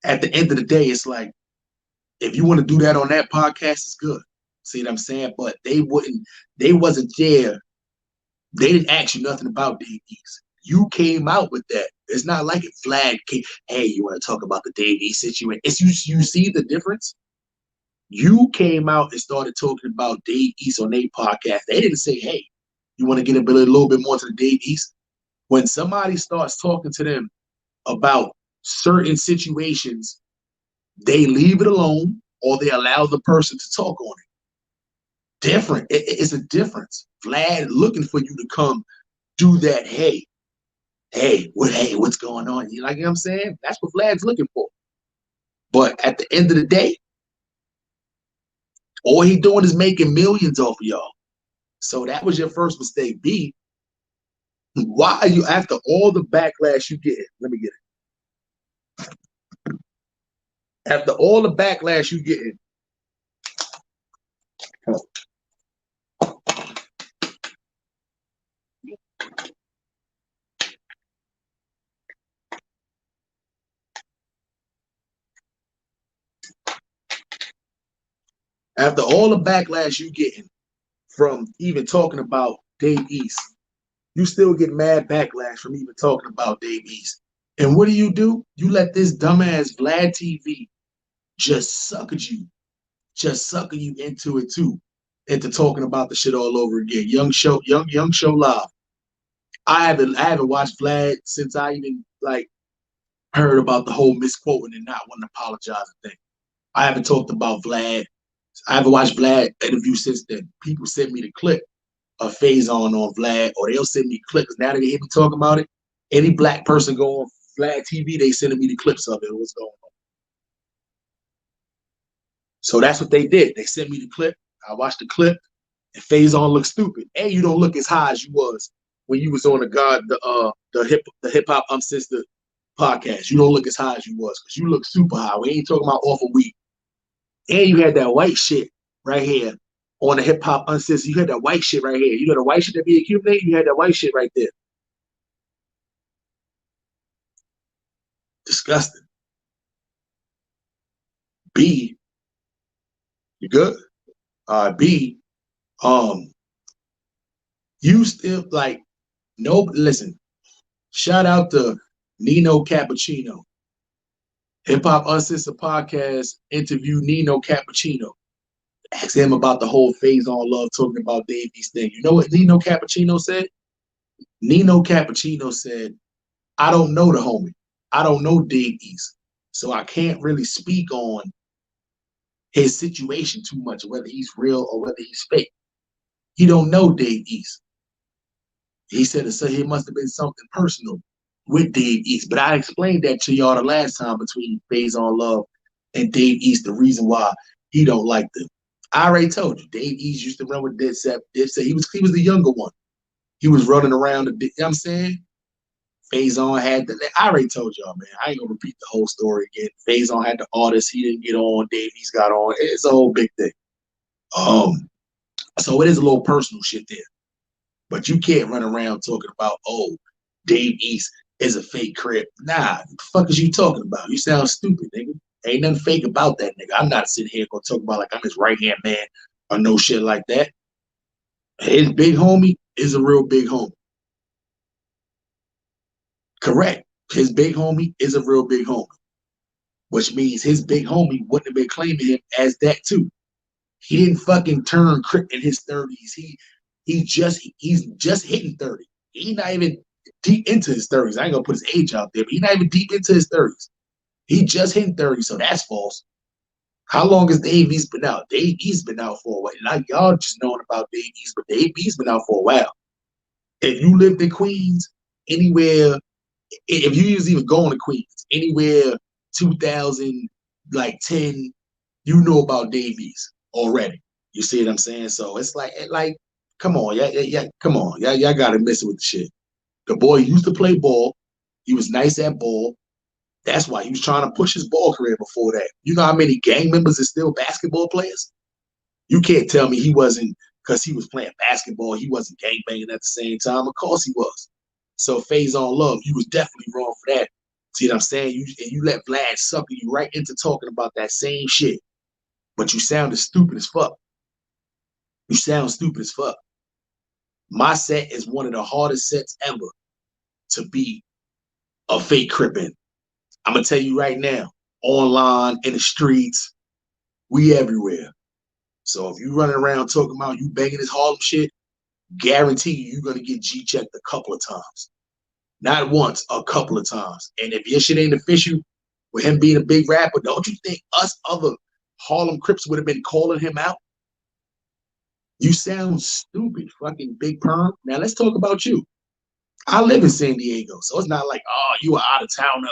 at the end of the day, it's like, if you want to do that on that podcast, it's good. See what I'm saying? But they wasn't there. They didn't ask you nothing about Dave East. You came out with that. It's not like it Vlad came, hey, you want to talk about the Dave East situation? It's you see the difference? You came out and started talking about Dave East on their podcast. They didn't say, hey, you want to get a little bit more to the Dave East? When somebody starts talking to them about certain situations, they leave it alone or they allow the person to talk on it. Different. It's a difference. Vlad looking for you to come do that. Hey, what's going on? You like what I'm saying? That's what Vlad's looking for. But at the end of the day, all he doing is making millions off of y'all. So that was your first mistake. B, why are you, after all the backlash you get, let me get it. After all the backlash you get, after all the backlash you getting from even talking about Dave East, you still get mad backlash from even talking about Dave East. And what do? You let this dumbass Vlad TV just sucker you into it too, into talking about the shit all over again. Young show live. I haven't watched Vlad since I even like heard about the whole misquoting and not wanting to apologize thing. I haven't talked about Vlad. I haven't watched Vlad interview since then. People send me the clip of phase on Vlad, or they'll send me clips. Now that they hear me talking about it, any black person go on Vlad TV, they sending me the clips of it. What's going on? So that's what they did. They sent me the clip. I watched the clip, and phase on look stupid. And you don't look as high as you was when you was on the hip hop uncensored podcast. You don't look as high as you was because you look super high. We ain't talking about awful week. And you had that white shit right here on the hip hop uncensored. You had that white shit right here. You know the white shit that be accumulated. You had that white shit right there. Disgusting. B, you good? B, you still like no. Listen, shout out to Nino Cappuccino. Hip Hop Uncensored podcast interview Nino Cappuccino. Ask him about the whole phase on love, talking about Davies thing. You know what Nino Cappuccino said? Nino Cappuccino said, I don't know the homie. I don't know Dave East. So I can't really speak on his situation too much, whether he's real or whether he's fake. He don't know Dave East. He said it must have been something personal with Dave East. But I explained that to y'all the last time between Phase on Love and Dave East, the reason why he don't like them. I already told you, Dave East used to run with Dipset. He was the younger one. He was running around, you know what I'm saying? Faison had the, I already told y'all, man. I ain't gonna repeat the whole story again. Faison had the artist, he didn't get on, Davies got on. It's a whole big thing. So it is a little personal shit there. But you can't run around talking about, oh, Dave East is a fake crib. Nah, what the fuck is you talking about? You sound stupid, nigga. Ain't nothing fake about that nigga. I'm not sitting here gonna talk about like I'm his right-hand man or no shit like that. His big homie is a real big homie. Correct. His big homie is a real big homie, which means his big homie wouldn't have been claiming him as that too. He didn't fucking turn Crip in his 30s. He's just hitting 30. He's not even deep into his 30s. I ain't gonna put his age out there, but he's not even deep into his 30s. He just hitting 30, so that's false. How long has Dave East been out? Dave East been out for a while. Like y'all just knowing about Dave East, but Dave East been out for a while. If you lived in Queens, anywhere, if you was even going to Queens, anywhere 2000, like 10, you know about Dave East already. You see what I'm saying? So it's like, come on, yeah, come on, y'all gotta miss it with the shit. The boy used to play ball. He was nice at ball. That's why he was trying to push his ball career before that. You know how many gang members are still basketball players? You can't tell me he wasn't, because he was playing basketball, he wasn't gangbanging at the same time. Of course he was. So phase on love, you was definitely wrong for that. See what I'm saying? You let Vlad sucker you right into talking about that same shit. But you sounded stupid as fuck. You sound stupid as fuck. My set is one of the hardest sets ever to be a fake Crip in. I'm gonna tell you right now, online, in the streets, we everywhere. So if you running around talking about you banging this Harlem shit, guarantee you're gonna get G-checked a couple of times. Not once, a couple of times. And if your shit ain't official with him being a big rapper, don't you think us other Harlem Crips would have been calling him out? You sound stupid, fucking Big Perm. Now let's talk about you. I live in San Diego, so it's not like, oh, you are out of towner,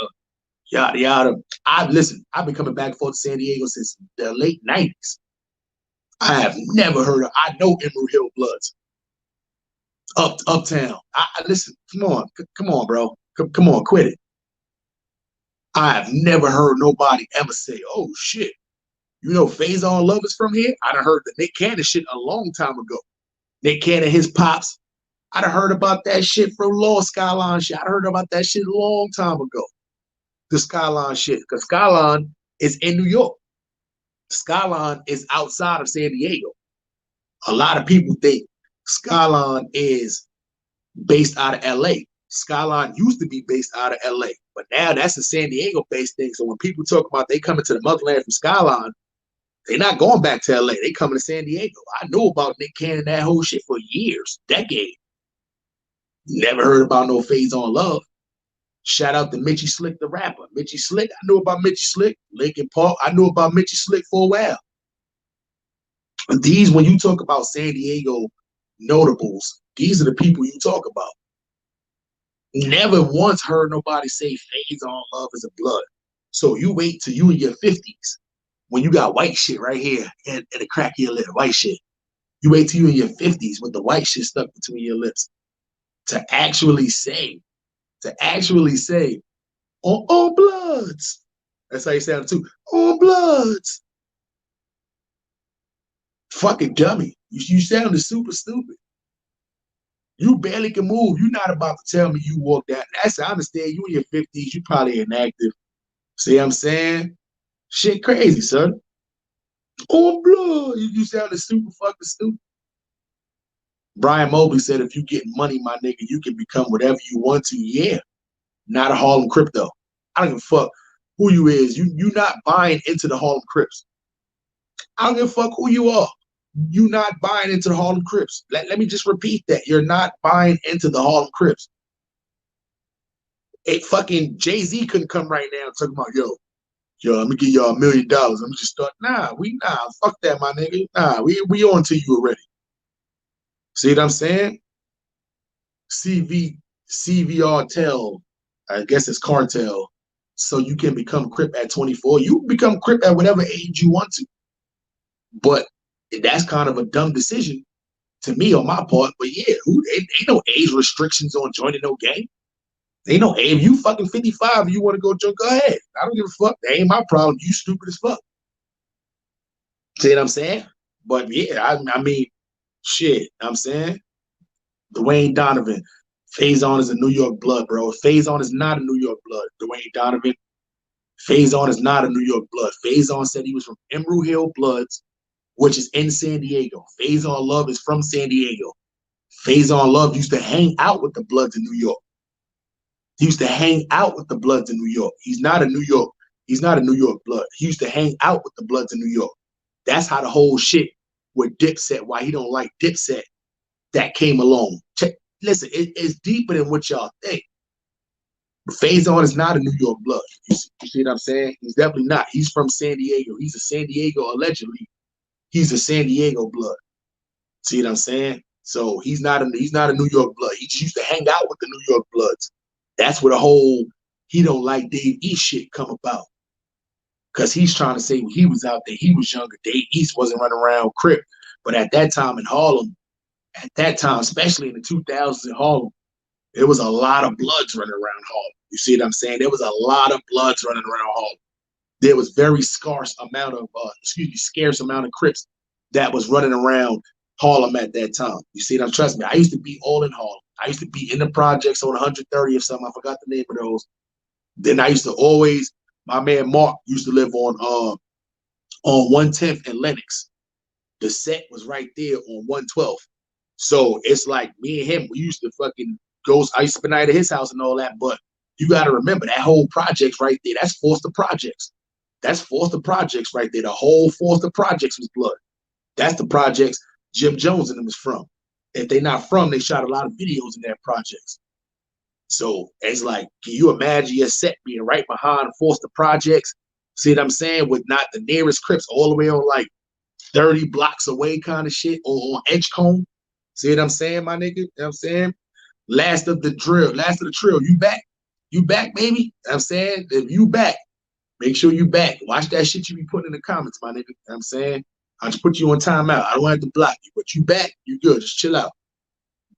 yada yada. I've been coming back and forth to San Diego since the late 90s. I have never heard of, I know Emerald Hill Bloods. Uptown. Listen, come on, bro. Come on, quit it. I have never heard nobody ever say, oh shit, you know Phase on Love is from here? I done heard the Nick Cannon shit a long time ago. Nick Cannon, his pops. I done heard about that shit from Law Skyline shit. I heard about that shit a long time ago. The Skyline shit. Because Skyline is in New York. Skyline is outside of San Diego. A lot of people think Skyline is based out of LA. Skyline used to be based out of LA, but now that's a San Diego-based thing. So when people talk about they coming to the motherland from Skyline, they're not going back to LA. They coming to San Diego. I knew about Nick Cannon, that whole shit for years, decades. Never heard about no Phase on Love. Shout out to Mitchie Slick, the rapper. Mitchie Slick, I knew about Mitchie Slick. Linkin Park, I knew about Mitchie Slick for a while. But these, when you talk about San Diego notables, these are the people you talk about. Never once heard nobody say Phase on Love is a blood. So you wait till you in your 50s when you got white shit right here and the crack of your lip, white shit. You wait till you in your 50s with the white shit stuck between your lips to actually say, on bloods. That's how you sound too. On bloods. Fucking dummy. You sounded super stupid. You barely can move. You're not about to tell me you walked out. I understand you in your 50s. You probably inactive. See what I'm saying? Shit crazy, son. On blood. You sounded super fucking stupid. Brian Mobley said, if you get money, my nigga, you can become whatever you want to. Yeah. Not a Harlem Crypto. I don't give a fuck who you is. You not buying into the Harlem Crips. I don't give a fuck who you are. You not buying into the Harlem Crips. Let me just repeat that. You're not buying into the Harlem Crips. A fucking Jay-Z couldn't come right now and talk about, yo, let me give y'all $1 million. Let me just start. Fuck that, my nigga. Nah, we on to you already. See what I'm saying? CVR tell, I guess it's cartel. So you can become Crip at 24. You can become Crip at whatever age you want to. But that's kind of a dumb decision to me on my part. But yeah, ain't no age restrictions on joining no gang. Ain't no, if you fucking 55 and you want to go ahead. I don't give a fuck. That ain't my problem. You stupid as fuck. See what I'm saying? But yeah, I mean, shit, I'm saying. Dwayne Donovan, Faison is a New York blood, bro. Faison is not a New York blood. Dwayne Donovan. Faison is not a New York blood. Faison said he was from Emerald Hill Bloods, which is in San Diego. Faison Love is from San Diego. Faison Love used to hang out with the Bloods in New York. He used to hang out with the Bloods in New York. He's not a New York. He's not a New York blood. He used to hang out with the Bloods in New York. That's how the whole shit with Dipset, why he don't like Dipset, that came along. Listen, it's deeper than what y'all think. Faison is not a New York blood. You see what I'm saying? He's definitely not. He's from San Diego. He's a San Diego, allegedly. He's a San Diego blood. See what I'm saying? So he's not a New York blood. He just used to hang out with the New York Bloods. That's where the whole he don't like Dave East shit come about. Because he's trying to say when he was out there, he was younger. Dave East wasn't running around Crip. But at that time in Harlem, especially in the 2000s in Harlem, there was a lot of Bloods running around Harlem. You see what I'm saying? There was a lot of Bloods running around Harlem. There was very scarce amount of Crips that was running around Harlem at that time. You see that? Trust me, I used to be all in Harlem. I used to be in the projects on 130 or something. I forgot the name of those. Then I used to always, my man Mark used to live on 110th and Lenox. The set was right there on 112th. So it's like me and him, we used to fucking go, I used to spend the night at his house and all that, but you got to remember that whole projects right there, that's Foster Projects. That's Foster Projects right there. The whole Foster Projects was blood. That's the projects Jim Jones and them is from. If they not from, they shot a lot of videos in that projects. So it's like, can you imagine your set being right behind Foster Projects? See what I'm saying? With not the nearest Crips all the way on like 30 blocks away kind of shit, or on Edgecombe. See what I'm saying, my nigga? You know what I'm saying? Last of the trail, you back? You back, baby? You know what I'm saying? If you back, make sure you back. Watch that shit you be putting in the comments, my nigga. You know what I'm saying? I'll just put you on timeout. I don't have to block you, but you back, you good. Just chill out.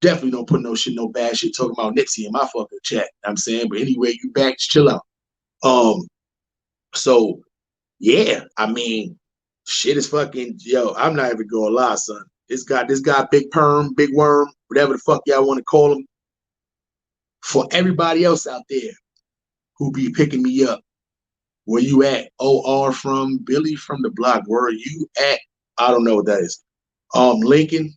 Definitely don't put no bad shit talking about Nipsey in my fucking chat. You know what I'm saying? But anyway, you back, just chill out. So yeah, I mean, shit is fucking, yo, I'm not even gonna lie, son. This guy, Big Perm, Big Worm, whatever the fuck y'all want to call him. For everybody else out there who be picking me up, where you at? OR from Billy from the block. Where are you at? I don't know what that is. Lincoln.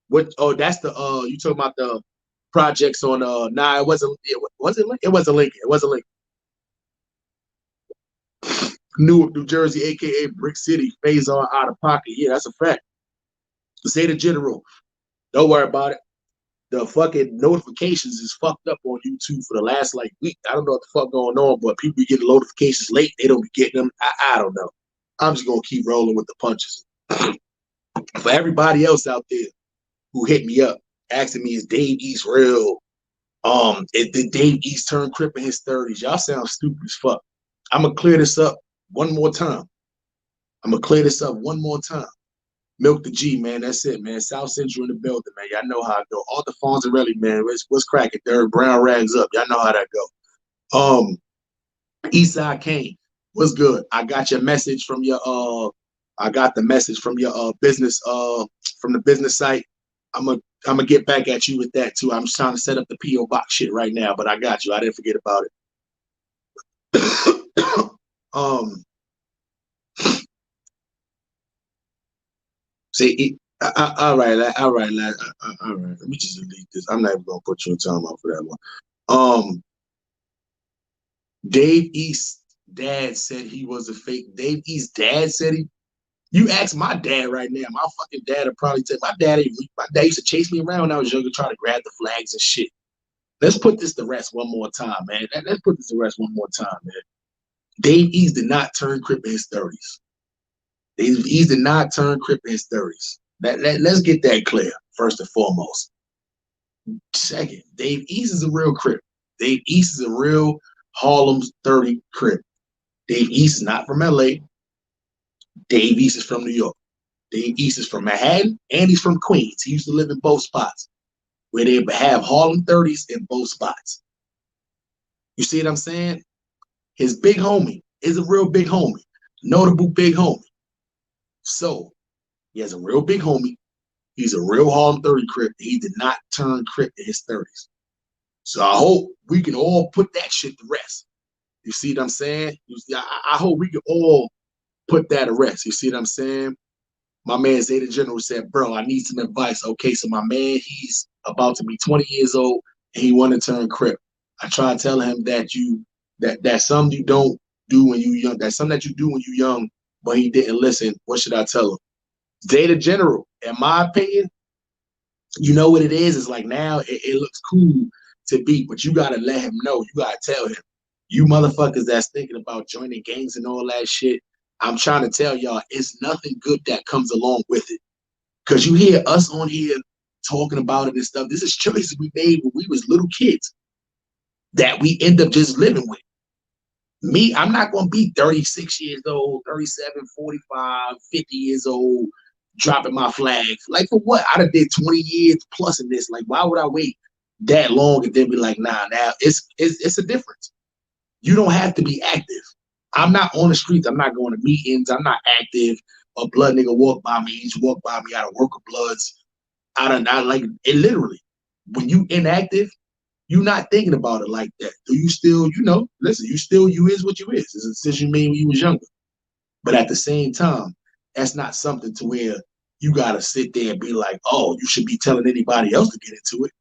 What? Oh, that's the you talking about the projects on nah, it wasn't. Was it Lincoln? It wasn't Lincoln. It wasn't Lincoln. Newark, New Jersey, aka Brick City. Faison out of pocket. Yeah, that's a fact. Say the general. Don't worry about it. The fucking notifications is fucked up on YouTube for the last like week. I don't know what the fuck going on, but people be getting notifications late. They don't be getting them. I don't know. I'm just gonna keep rolling with the punches. For everybody else out there who hit me up asking me, is Dave East real? Did Dave East turn Crip in his 30s? Y'all sound stupid as fuck. I'm gonna clear this up one more time. Milk the G, man. That's it, man. South Central in the building, man. Y'all know how I go. Arthur Fonzarelli, man. What's cracking? Third Brown Rags up. Y'all know how that go. Eastside Kane. What's good? I got your message from your business from the business site. I'm gonna get back at you with that too. I'm just trying to set up the PO box shit right now, but I got you. I didn't forget about it. See, all right. Let me just delete this. I'm not even gonna put you in time out for that one. Dave East's dad said he was a fake. Dave East's dad said he. You ask my dad right now. My fucking dad would probably tell my dad used to chase me around when I was younger, trying to grab the flags and shit. Let's put this to rest one more time, man. Let's put this to rest one more time, man. Dave East did not turn Crip in his 30s. Dave East did not turn Crip in his 30s. Let's get that clear, first and foremost. Second, Dave East is a real Crip. Dave East is a real Harlem's 30 Crip. Dave East is not from LA. Dave East is from New York. Dave East is from Manhattan, and he's from Queens. He used to live in both spots, where they have Harlem 30s in both spots. You see what I'm saying? His big homie is a real big homie, notable big homie. So he has a real big homie. He's a real Harlem 30 Crip. He did not turn Crip in his 30s. So I hope we can all put that shit to rest. You see what I'm saying? I hope we can all put that to rest. You see what I'm saying? My man Zeta General said, bro, I need some advice. Okay, so my man, he's about to be 20 years old and he want to turn Crip. I try to tell him that's something you don't do when you young. That's something that you do when you young, but he didn't listen. What should I tell him? Zeta General, in my opinion, you know what it is? It's like now it looks cool to be, but you gotta let him know. You gotta tell him. You motherfuckers that's thinking about joining gangs and all that shit, I'm trying to tell y'all, it's nothing good that comes along with it. Because you hear us on here talking about it and stuff. This is choices we made when we was little kids that we end up just living with. Me, I'm not going to be 36 years old, 37, 45, 50 years old, dropping my flag. Like, for what? I done did 20 years plus in this. Like, why would I wait that long and then be like, nah, now it's a difference. You don't have to be active. I'm not on the streets. I'm not going to meetings. I'm not active. A blood nigga walk by me. He's walk by me out of worker bloods. I like it literally. When you inactive, you're not thinking about it like that. Do you still, listen, you is what you is. It's a decision you made when you was younger. But at the same time, that's not something to where you gotta sit there and be like, oh, you should be telling anybody else to get into it.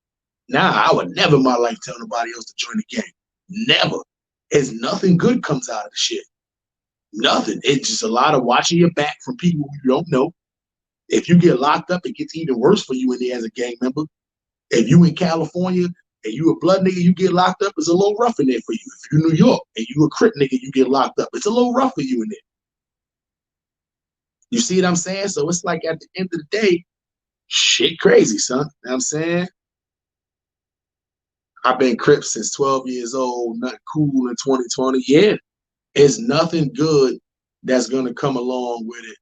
Nah, I would never in my life tell nobody else to join the gang. Never. It's nothing good comes out of the shit. Nothing. It's just a lot of watching your back from people who you don't know. If you get locked up, it gets even worse for you in there as a gang member. If you in California and you a blood nigga, you get locked up, it's a little rough in there for you. If you New York and you a Crip nigga, you get locked up, it's a little rough for you in there. You see what I'm saying? So it's like at the end of the day, shit crazy, son. You know what I'm saying? I've been Crip since 12 years old, nothing cool in 2020. Yeah, it's nothing good that's gonna come along with it.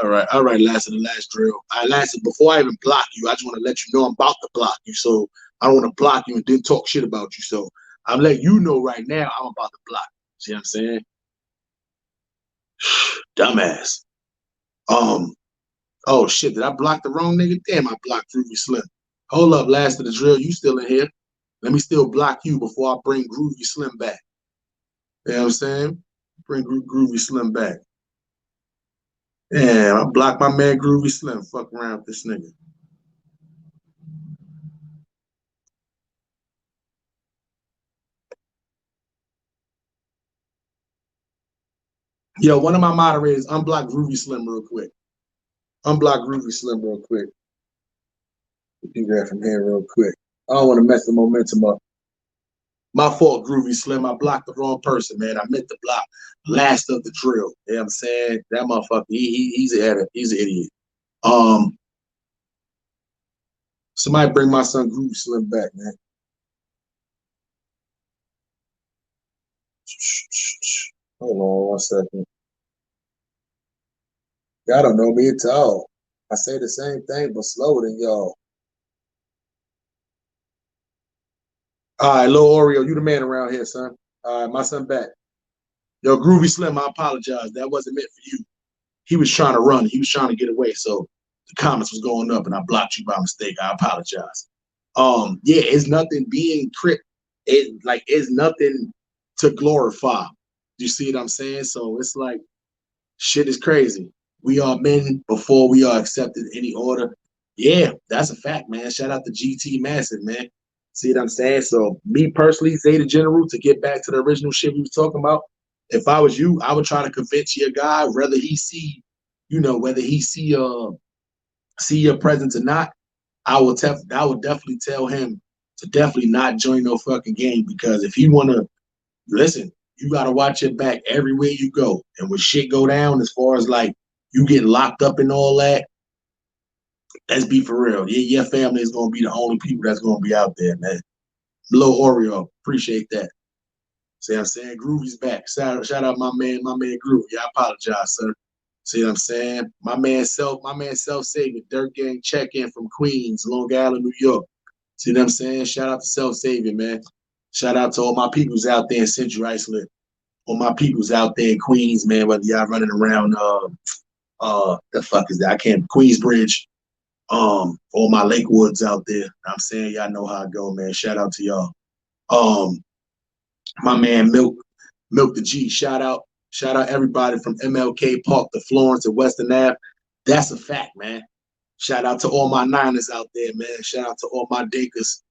All right, Lasted the last drill. I lasted before I even block you. I just want to let you know I'm about to block you. So I don't want to block you and then talk shit about you. So I'm letting you know right now I'm about to block you. See what I'm saying? Dumbass. Oh shit, did I block the wrong nigga? Damn, I blocked Groovy Slim. Hold up, Lasted the drill. You still in here. Let me still block you before I bring Groovy Slim back. You know what I'm saying? Bring Groovy Slim back. Yeah, I blocked my man Groovy Slim. Fuck around with this nigga. Yo, one of my moderators, unblock Groovy Slim real quick. Unblock Groovy Slim real quick. Do that from here real quick. I don't want to mess the momentum up. My fault, Groovy Slim. I blocked the wrong person, man. I meant to block Last of the Drill. You know what I'm saying? That motherfucker, he's an idiot. Somebody bring my son Groovy Slim back, man. Hold on 1 second. Y'all don't know me at all. I say the same thing, but slower than y'all. All right, Lil Oreo, you the man around here, son. All right, my son back. Yo, Groovy Slim, I apologize. That wasn't meant for you. He was trying to run. He was trying to get away. So the comments was going up and I blocked you by mistake. I apologize. Yeah, it's nothing being Crip. It's nothing to glorify. You see what I'm saying? So it's like, shit is crazy. We are men before we are accepted any order. Yeah, that's a fact, man. Shout out to GT Massive, man. See what I'm saying? So me personally, Zeta General, to get back to the original shit we was talking about, if I was you, I would try to convince your guy, whether he see your presence or not. I would definitely tell him to definitely not join no fucking game, because if he wanna listen, you gotta watch your back everywhere you go. And when shit go down, as far as like you get locked up and all that, let's be for real. Your family is gonna be the only people that's gonna be out there, man. Lil Oreo, appreciate that. See what I'm saying? Groovy's back. Shout out my man Groovy. I apologize, sir. See what I'm saying? My man self-savior, Dirt Gang check-in from Queens, Long Island, New York. See what I'm saying? Shout out to self-savior, man. Shout out to all my peoples out there in Central Iceland. All my peoples out there in Queens, man, whether y'all running around the fuck is that? I can't Queensbridge, All my Lakewoods out there. I'm saying y'all know how I go, man. Shout out to y'all. My man Milk the G. Shout out everybody from MLK Park to Florence and Western Ave. That's a fact, man. Shout out to all my Niners out there, man. Shout out to all my Dakers.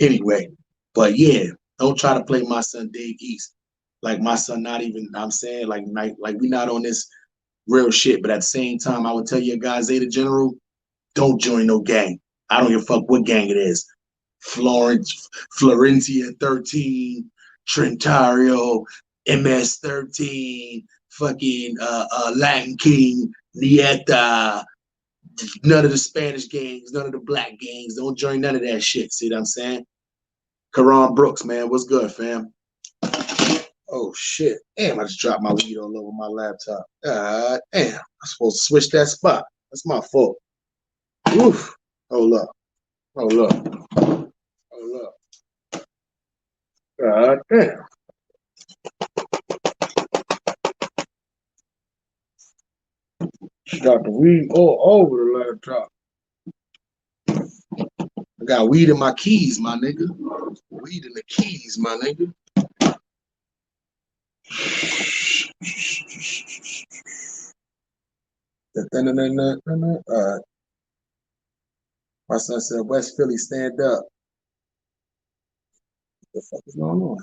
Anyway, but yeah, don't try to play my son Dave East. Like my son, not even. I'm saying like we not on this real shit. But at the same time, I would tell you guys, Zeta General, don't join no gang. I don't give a fuck what gang it is. Florentia 13, Trentario, MS 13, fucking Latin King, Nieta, none of the Spanish gangs, none of the black gangs. Don't join none of that shit. See what I'm saying? Karan Brooks, man, what's good, fam? Oh shit. Damn, I just dropped my weed all over my laptop. Damn, I'm supposed to switch that spot. That's my fault. Oof. Hold up. God damn. She got the weed all over the laptop. I got weed in my keys, my nigga. Weed in the keys, my nigga. My son said, West Philly, stand up. What the fuck is going on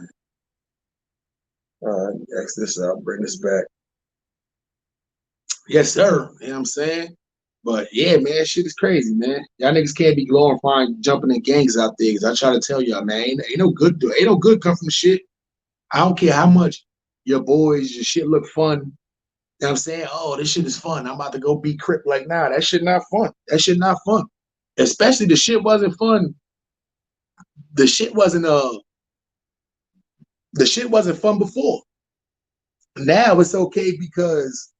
here? X this up, bring this back. Yes, sir. You know what I'm saying? But yeah, man, shit is crazy, man. Y'all niggas can't be glorifying jumping in gangs out there. Cause I try to tell y'all, man, ain't no good come from shit. I don't care how much your shit look fun. You know what I'm saying? Oh, this shit is fun. I'm about to go be Crip. Like, nah, that shit not fun. That shit not fun. Especially the shit wasn't fun. The shit wasn't fun before. Now it's okay because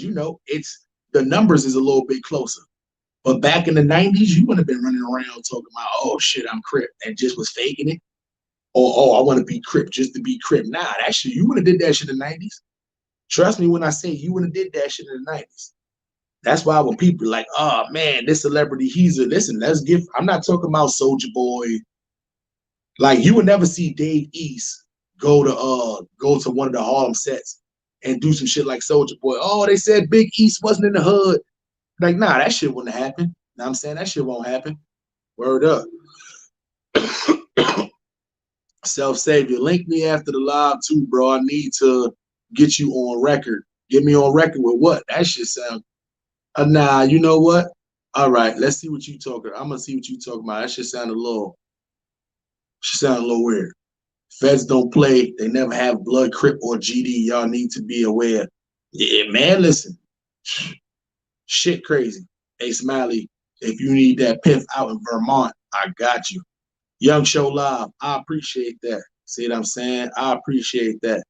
you know it's the numbers is a little bit closer. But back in the 90s, you wouldn't have been running around talking about, oh shit, I'm Crip, and just was faking it. Or oh, I want to be Crip just to be Crip. Nah, that shit, you would have did that shit in the 90s. Trust me when I say you would have did that shit in the 90s. That's why when people are like, oh man, this celebrity, listen, I'm not talking about Soulja Boy. Like you would never see Dave East go to one of the Harlem sets and do some shit like Soulja Boy. Oh, they said Big East wasn't in the hood. Like, nah, that shit wouldn't happen. You know what I'm saying? That shit won't happen. Word up. Self-savior. Link me after the live too, bro. I need to get you on record. Get me on record with what? That shit sound. Nah, you know what? All right, let's see what you talking. I'm gonna see what you talking about. That shit sound a little weird. Feds don't play. They never have blood, Crip, or GD. Y'all need to be aware. Yeah, man, listen. Shit crazy. Hey, Smiley, if you need that piff out in Vermont, I got you. Young Show Live, I appreciate that. See what I'm saying? I appreciate that.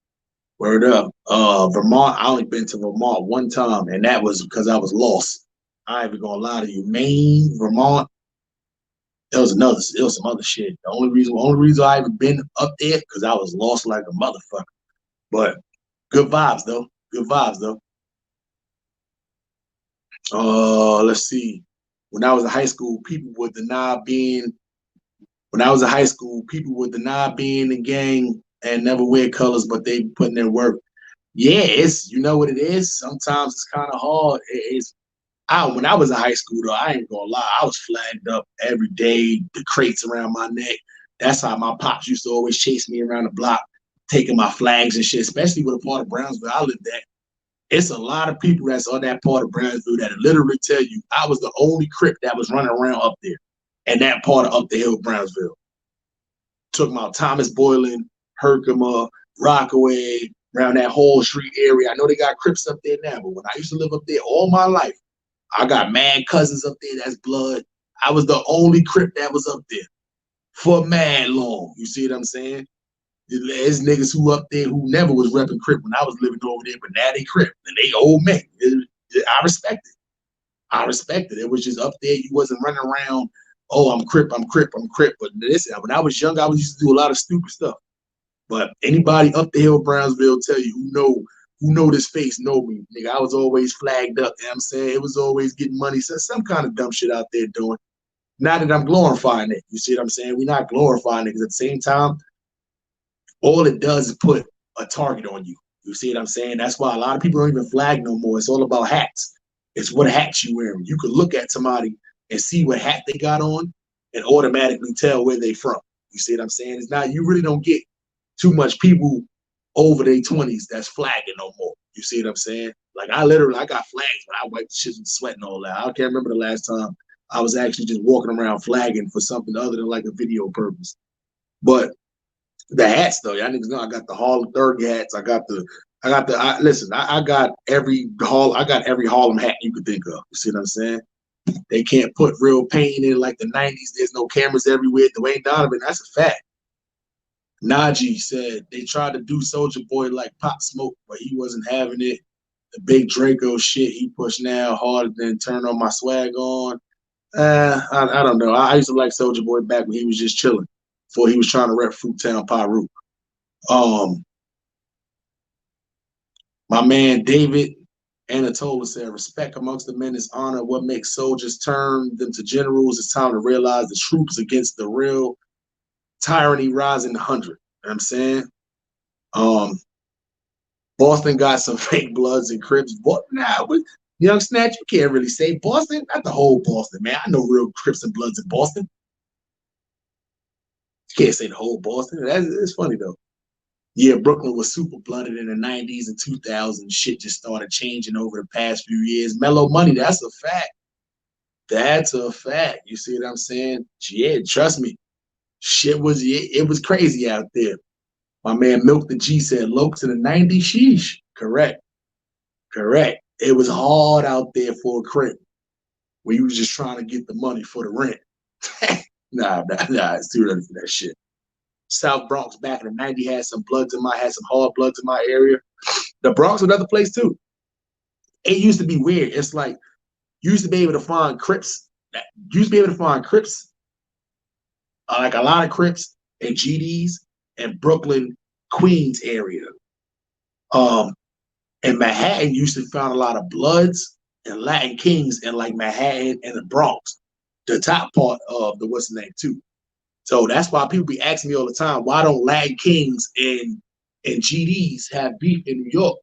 Word up. Vermont, I only been to Vermont one time, and that was because I was lost. I ain't even gonna lie to you. Maine, Vermont, it was some other shit. The only reason I even been up there because I was lost like a motherfucker. But good vibes though. Good vibes though. Let's see. When I was in high school, people would deny being in the gang and never wear colors, but they putting in work. Yeah, it's you know what it is. Sometimes it's kind of hard. When I was in high school though, I ain't gonna lie, I was flagged up every day, the crates around my neck. That's how my pops used to always chase me around the block, taking my flags and shit, especially with a part of Brownsville I lived at. It's a lot of people that's on that part of Brownsville that literally tell you I was the only Crip that was running around up there and that part of up the hill, Brownsville. Talking about Thomas Boylan, Herkimer, Rockaway, around that whole street area. I know they got Crips up there now, but when I used to live up there all my life, I got mad cousins up there that's blood. I was the only Crip that was up there for mad long. You see what I'm saying? There's niggas who up there who never was repping Crip when I was living over there, but now they Crip and they old men. I respect it. I respect it. It was just up there. You wasn't running around, oh, I'm Crip. But listen, when I was young, I used to do a lot of stupid stuff. But anybody up the hill, Brownsville, tell you who who know this face know me. Nigga, I was always flagged up. You know what I'm saying? It was always getting money. So some kind of dumb shit out there doing. Not that I'm glorifying it. You see what I'm saying? We're not glorifying it because at the same time, all it does is put a target on you. You see what I'm saying? That's why a lot of people don't even flag no more. It's all about hats. It's what hat you wearing. You could look at somebody and see what hat they got on and automatically tell where they from. You see what I'm saying? It's not, you really don't get too much people over their 20s that's flagging no more. You see what I'm saying? Like I got flags, but I wiped the shit with sweat and all that. I can't remember the last time I was actually just walking around flagging for something other than like a video purpose. But the hats though, y'all niggas know I got the Harlem Third hats. I got every Harlem hat you could think of. You see what I'm saying? They can't put real pain in like the 90s. There's no cameras everywhere. Dwayne Donovan, that's a fact. Najee said they tried to do Soulja Boy like Pop Smoke, but he wasn't having it. The big Draco shit he pushed now harder than Turn On My Swag On. I don't know. I used to like Soulja Boy back when he was just chilling before he was trying to rep Fruittown Pyru. My man David Anatola said, respect amongst the men is honor. What makes soldiers turn them to generals? It's time to realize the troops against the real tyranny rising 100. You know what I'm saying? Boston got some fake Bloods and Crips. But nah, with Young Snatch, you can't really say Boston. Not the whole Boston, man. I know real Crips and Bloods in Boston. You can't say the whole Boston. It's funny though. Yeah, Brooklyn was super blooded in the 90s and 2000s. Shit just started changing over the past few years. Mellow Money, that's a fact. That's a fact. You see what I'm saying? Yeah, trust me. Shit was, it was crazy out there. My man Milk the G said, Lokes in the 90s, sheesh. Correct. Correct. It was hard out there for a crib where you was just trying to get the money for the rent. Nah, it's too early for that shit. South Bronx back in the 90s had some hard bloods in my area. The Bronx was another place too. It used to be weird. It's like you used to be able to find Crips. Like a lot of Crips and GDs in Brooklyn, Queens area. And Manhattan used to find a lot of Bloods and Latin Kings in like Manhattan and the Bronx, the top part of the what's the name too. So that's why people be asking me all the time, why don't Latin Kings and GDs have beef in New York?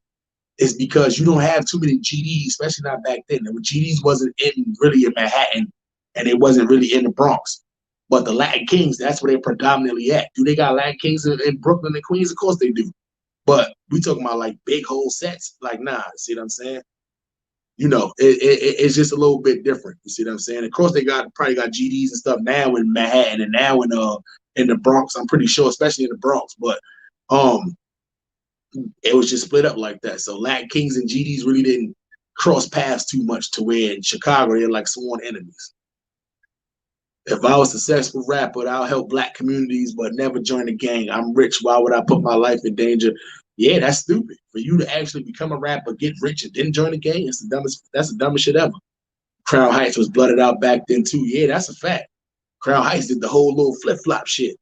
It's because you don't have too many GDs, especially not back then. The GDs wasn't really in Manhattan and it wasn't really in the Bronx. But the Latin Kings, that's where they're predominantly at. Do they got Latin Kings in Brooklyn and Queens? Of course they do. But we talking about like big whole sets. Like, nah, see what I'm saying? You know, it's just a little bit different. You see what I'm saying? Of course, they probably got GDs and stuff now in Manhattan and now in the Bronx. I'm pretty sure, especially in the Bronx. But it was just split up like that. So Latin Kings and GDs really didn't cross paths too much to where in Chicago they're like sworn enemies. If I was a successful rapper, I'll help black communities, but never join a gang. I'm rich. Why would I put my life in danger? Yeah, that's stupid. For you to actually become a rapper, get rich, and then join a gang, that's the dumbest shit ever. Crown Heights was blooded out back then too. Yeah, that's a fact. Crown Heights did the whole little flip-flop shit.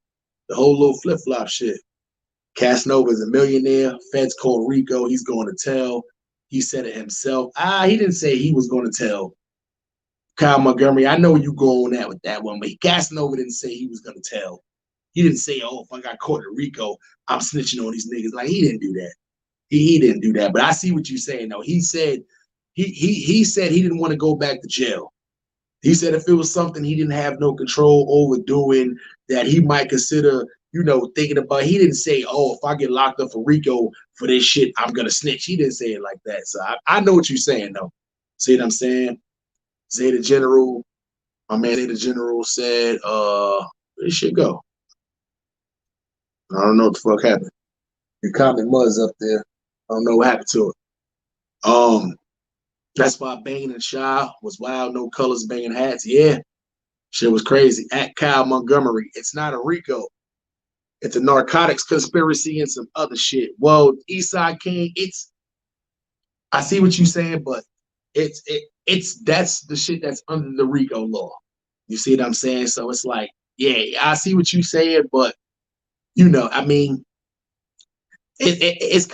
Casanova is a millionaire. Feds called Rico. He's going to tell. He said it himself. He didn't say he was going to tell. Kyle Montgomery, I know you go on that with that one, but Casanova didn't say he was going to tell. He didn't say, oh, if I got caught in Rico, I'm snitching on these niggas. Like, he didn't do that. He didn't do that. But I see what you're saying, though. He said he said he didn't want to go back to jail. He said if it was something he didn't have no control over doing that he might consider, thinking about, he didn't say, oh, if I get locked up for Rico for this shit, I'm going to snitch. He didn't say it like that. So I know what you're saying, though. See what I'm saying? Zeta General, my man Zeta General said, where this shit go? I don't know what the fuck happened. The comment was up there. I don't know what happened to it. That's why Banging and Shy was wild, no colors, banging hats. Yeah, shit was crazy. At Kyle Montgomery, it's not a Rico. It's a narcotics conspiracy and some other shit. Well, Eastside King, I see what you're saying, but that's the shit that's under the Rico law. You see what I'm saying? So it's like, yeah, I see what you're saying, but I mean, it's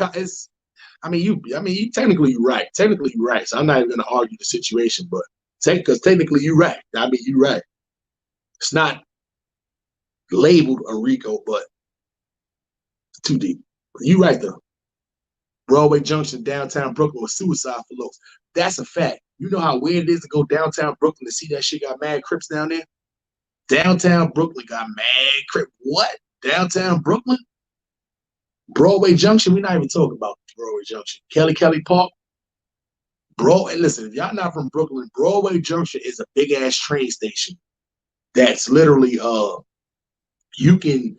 I mean, you technically you're right. Technically you're right. So I'm not even gonna argue the situation, but because technically you're right. I mean, you're right. It's not labeled a RICO, but it's too deep. You're right though. Broadway Junction, downtown Brooklyn was suicide for Los. That's a fact. You know how weird it is to go downtown Brooklyn to see that shit got mad Crips down there? Downtown Brooklyn got mad Crips. What? Downtown Brooklyn? Broadway Junction? We're not even talking about Broadway Junction. Kelly Park? Bro, and listen, if y'all not from Brooklyn, Broadway Junction is a big ass train station. That's literally you can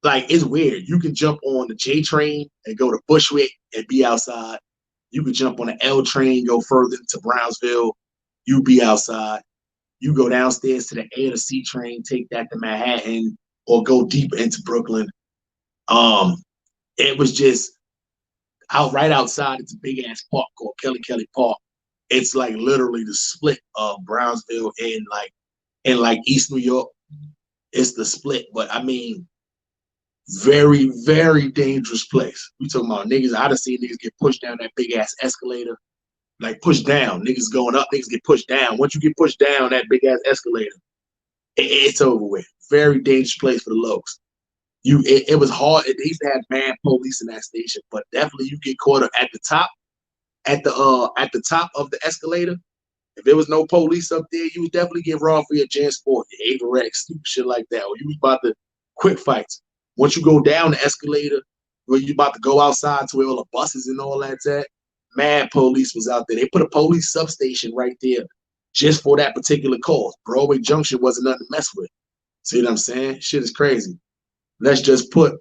like it's weird. You can jump on the J train and go to Bushwick and be outside. You can jump on the L train, go further into Brownsville, you be outside. You go downstairs to the A or the C train, take that to Manhattan, or go deeper into Brooklyn. It was just out right outside. It's a big ass park called Kelly Park. It's like literally the split of Brownsville and like East New York. It's the split, but I mean, very, very dangerous place. We talking about niggas. I done seen niggas get pushed down that big ass escalator, like pushed down. Niggas going up, niggas get pushed down. Once you get pushed down that big ass escalator, it's over with. Very dangerous place for the locs. It was hard. They used to have mad police in that station, but definitely you get caught up at the top, at the top of the escalator. If there was no police up there, you would definitely get robbed for your Jansport, your Averex, stupid shit like that. Or you was about to quick fights. Once you go down the escalator, where you about to go outside to where all the buses and all that's at, mad police was out there. They put a police substation right there just for that particular cause. Broadway Junction wasn't nothing to mess with. See what I'm saying? Shit is crazy. Let's just put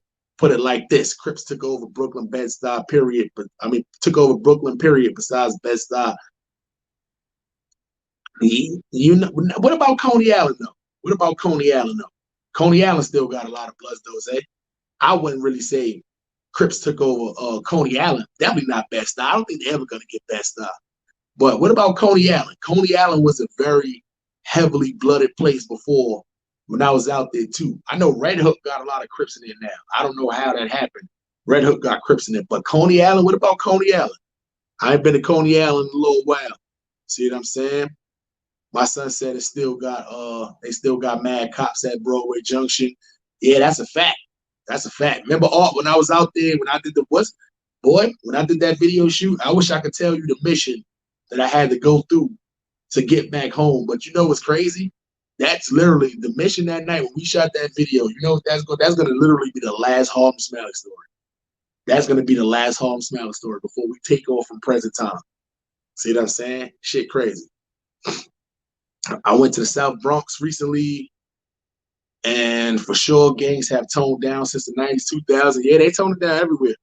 it like this. Crips took over Brooklyn, Bed-Stuy, period. But I mean, took over Brooklyn, period, besides Bed-Stuy. You know, what about Coney Island, though? What about Coney Island, though? Coney Island still got a lot of bloods, though, eh? I wouldn't really say Crips took over Coney Island. Definitely not Bed-Stuy. I don't think they're ever going to get Bed-Stuy. But what about Coney Island? Coney Island was a very heavily blooded place before when I was out there, too. I know Red Hook got a lot of Crips in there now. I don't know how that happened. Red Hook got Crips in there. But Coney Island, what about Coney Island? I ain't been to Coney Island in a little while. See what I'm saying? My son said they still got mad cops at Broadway Junction. Yeah, that's a fact. That's a fact. Remember, when I was out there, when I did when I did that video shoot, I wish I could tell you the mission that I had to go through to get back home. But you know what's crazy? That's literally the mission that night when we shot that video. You know, that's gonna literally be the last Harlem Smiley story. That's gonna be the last Harlem Smiley story before we take off from present time. See what I'm saying? Shit crazy. I went to the South Bronx recently, and for sure, gangs have toned down since the 90s, 2000. Yeah, they toned it down everywhere.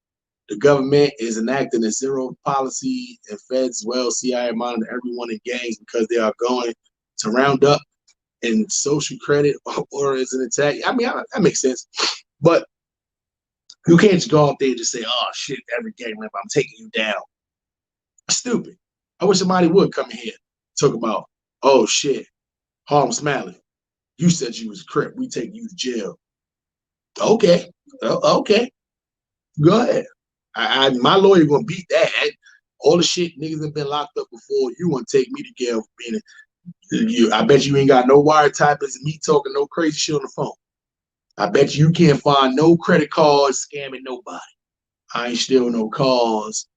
The government is enacting a zero policy, and feds, CIA monitor everyone in gangs because they are going to round up in social credit or as an attack. I mean, that makes sense. But you can't just go out there and just say, oh, shit, every gang member, I'm taking you down. Stupid. I wish somebody would come in here and talk about, oh, shit, Harlem Smiley, you said you was a Crip. We take you to jail. Okay. Okay. Go ahead. My lawyer gonna beat that. All the shit niggas have been locked up before. You want to take me to jail for being I bet you ain't got no wiretappers and me talking no crazy shit on the phone. I bet you can't find no credit cards scamming nobody. I ain't stealing no cars.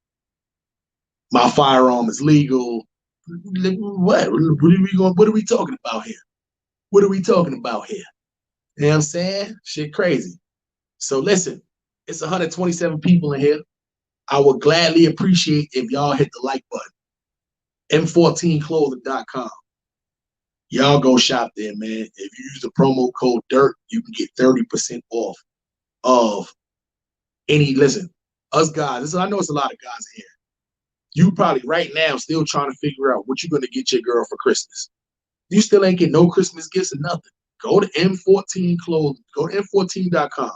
My firearm is legal. What are we talking about here? What are we talking about here? You know what I'm saying? Shit crazy. So listen, it's 127 people in here. I would gladly appreciate if y'all hit the like button. M14clothing.com. Y'all go shop there, man. If you use the promo code DIRT, you can get 30% off of any, listen, us guys, I know it's a lot of guys in here. You probably right now still trying to figure out what you're going to get your girl for Christmas. You still ain't getting no Christmas gifts or nothing. Go to M14 Clothing. Go to M14.com.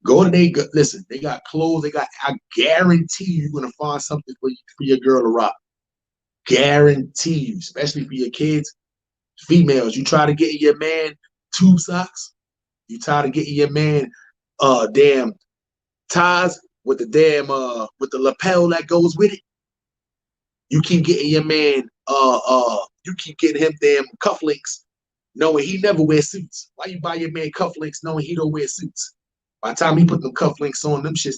Go to listen, they got clothes. I guarantee you're going to find something for your girl to rock. Guarantee you, especially for your kids. Females, you try to get your man tube socks. You try to get your man damn ties. with the damn with the lapel that goes with it. You keep getting your man you keep getting him damn cufflinks knowing he never wears suits. Why you buy your man cufflinks knowing he don't wear suits? By the time he put them cufflinks on, them shits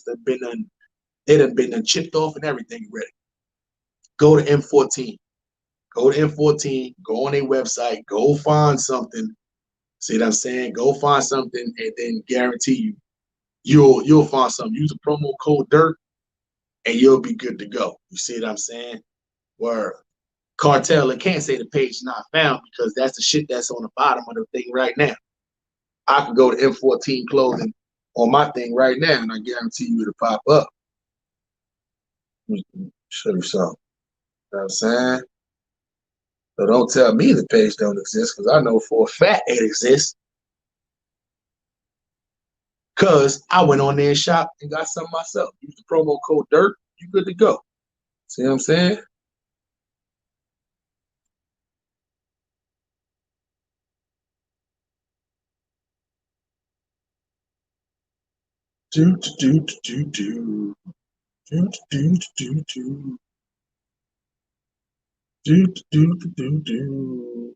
they done been chipped off and everything ready. Go to M14. Go to M14, go on their website, go find something. See what I'm saying? Go find something and then guarantee you'll find something. Use the promo code DIRT and you'll be good to go. You see what I'm saying? Where Cartel, it can't say the page not found because that's the shit that's on the bottom of the thing right now. I could go to M14 clothing on my thing right now and I guarantee you it'll pop up. Show you something. You know what I'm saying? So don't tell me the page don't exist because I know for a fact it exists. Because I went on there and shopped and got some myself. Use the promo code DIRT, you good to go. See what I'm saying? Do do do do do do do do do do do do do.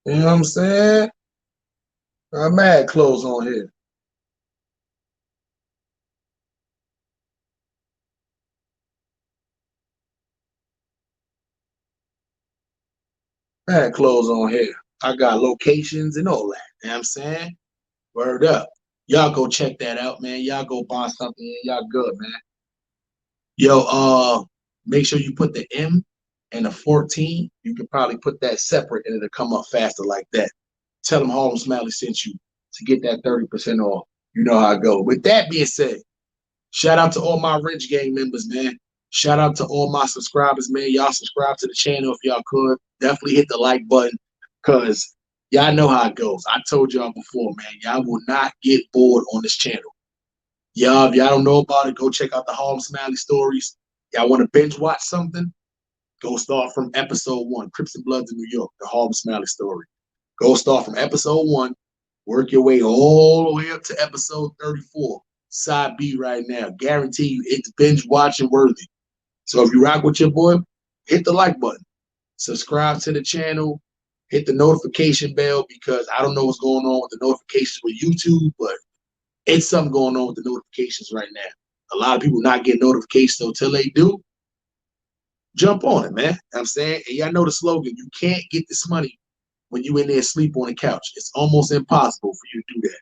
You know what I'm saying? Got mad clothes on here. Mad clothes on here. I got locations and all that. You know what I'm saying? Word up. Y'all go check that out, man. Y'all go buy something. Y'all good, man. Yo, make sure you put the M and the 14. You can probably put that separate and it'll come up faster like that. Tell them Harlem Smiley sent you to get that 30% off. You know how I go. With that being said, shout out to all my Rich Gang members, man. Shout out to all my subscribers, man. Y'all subscribe to the channel if y'all could. Definitely hit the like button because y'all know how it goes. I told y'all before, man. Y'all will not get bored on this channel. Y'all, if y'all don't know about it, go check out the Harlem Smiley stories. Y'all want to binge watch something? Go start from episode 1, Crips and Bloods in New York, the Harlem Smiley story. Go start from episode 1, work your way all the way up to episode 34, side B right now. Guarantee you it's binge watching worthy. So if you rock with your boy, hit the like button, subscribe to the channel, hit the notification bell because I don't know what's going on with the notifications with YouTube, but it's something going on with the notifications right now. A lot of people not getting notifications, so until they do, jump on it, man. You know what I'm saying? And y'all know the slogan, you can't get this money when you in there asleep on the couch. It's almost impossible for you to do that.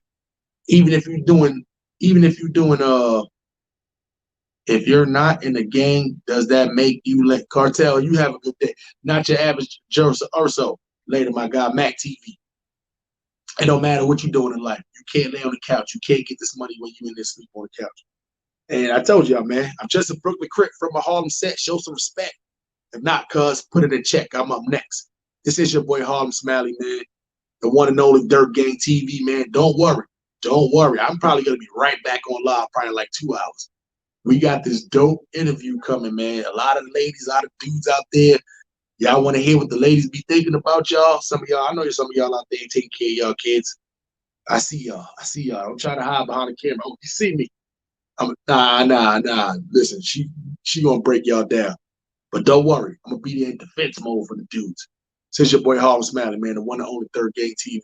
If you're not in the gang, does that make you let Cartel? You have a good day. Not your average Joe Urso. Later, my guy, Mac TV. It don't matter what you're doing in life. You can't lay on the couch. You can't get this money when you in there sleep on the couch. And I told y'all, man, I'm just a Brooklyn Crip from a Harlem set. Show some respect. If not, cuz, put it in check. I'm up next. This is your boy Harlem Smiley, man. The one and only Dirt Gang TV, man. Don't worry. Don't worry. I'm probably going to be right back on live, probably like 2 hours. We got this dope interview coming, man. A lot of ladies, a lot of dudes out there. Y'all want to hear what the ladies be thinking about y'all? Some of y'all, I know some of y'all out there taking care of y'all kids. I see y'all. I see y'all. I'm trying to hide behind the camera. Oh, you see me. Nah. Listen, she gonna break y'all down. But don't worry. I'm gonna be there in defense mode for the dudes. Since your boy Harlem Smiley, man, the one and only Third Gang TV.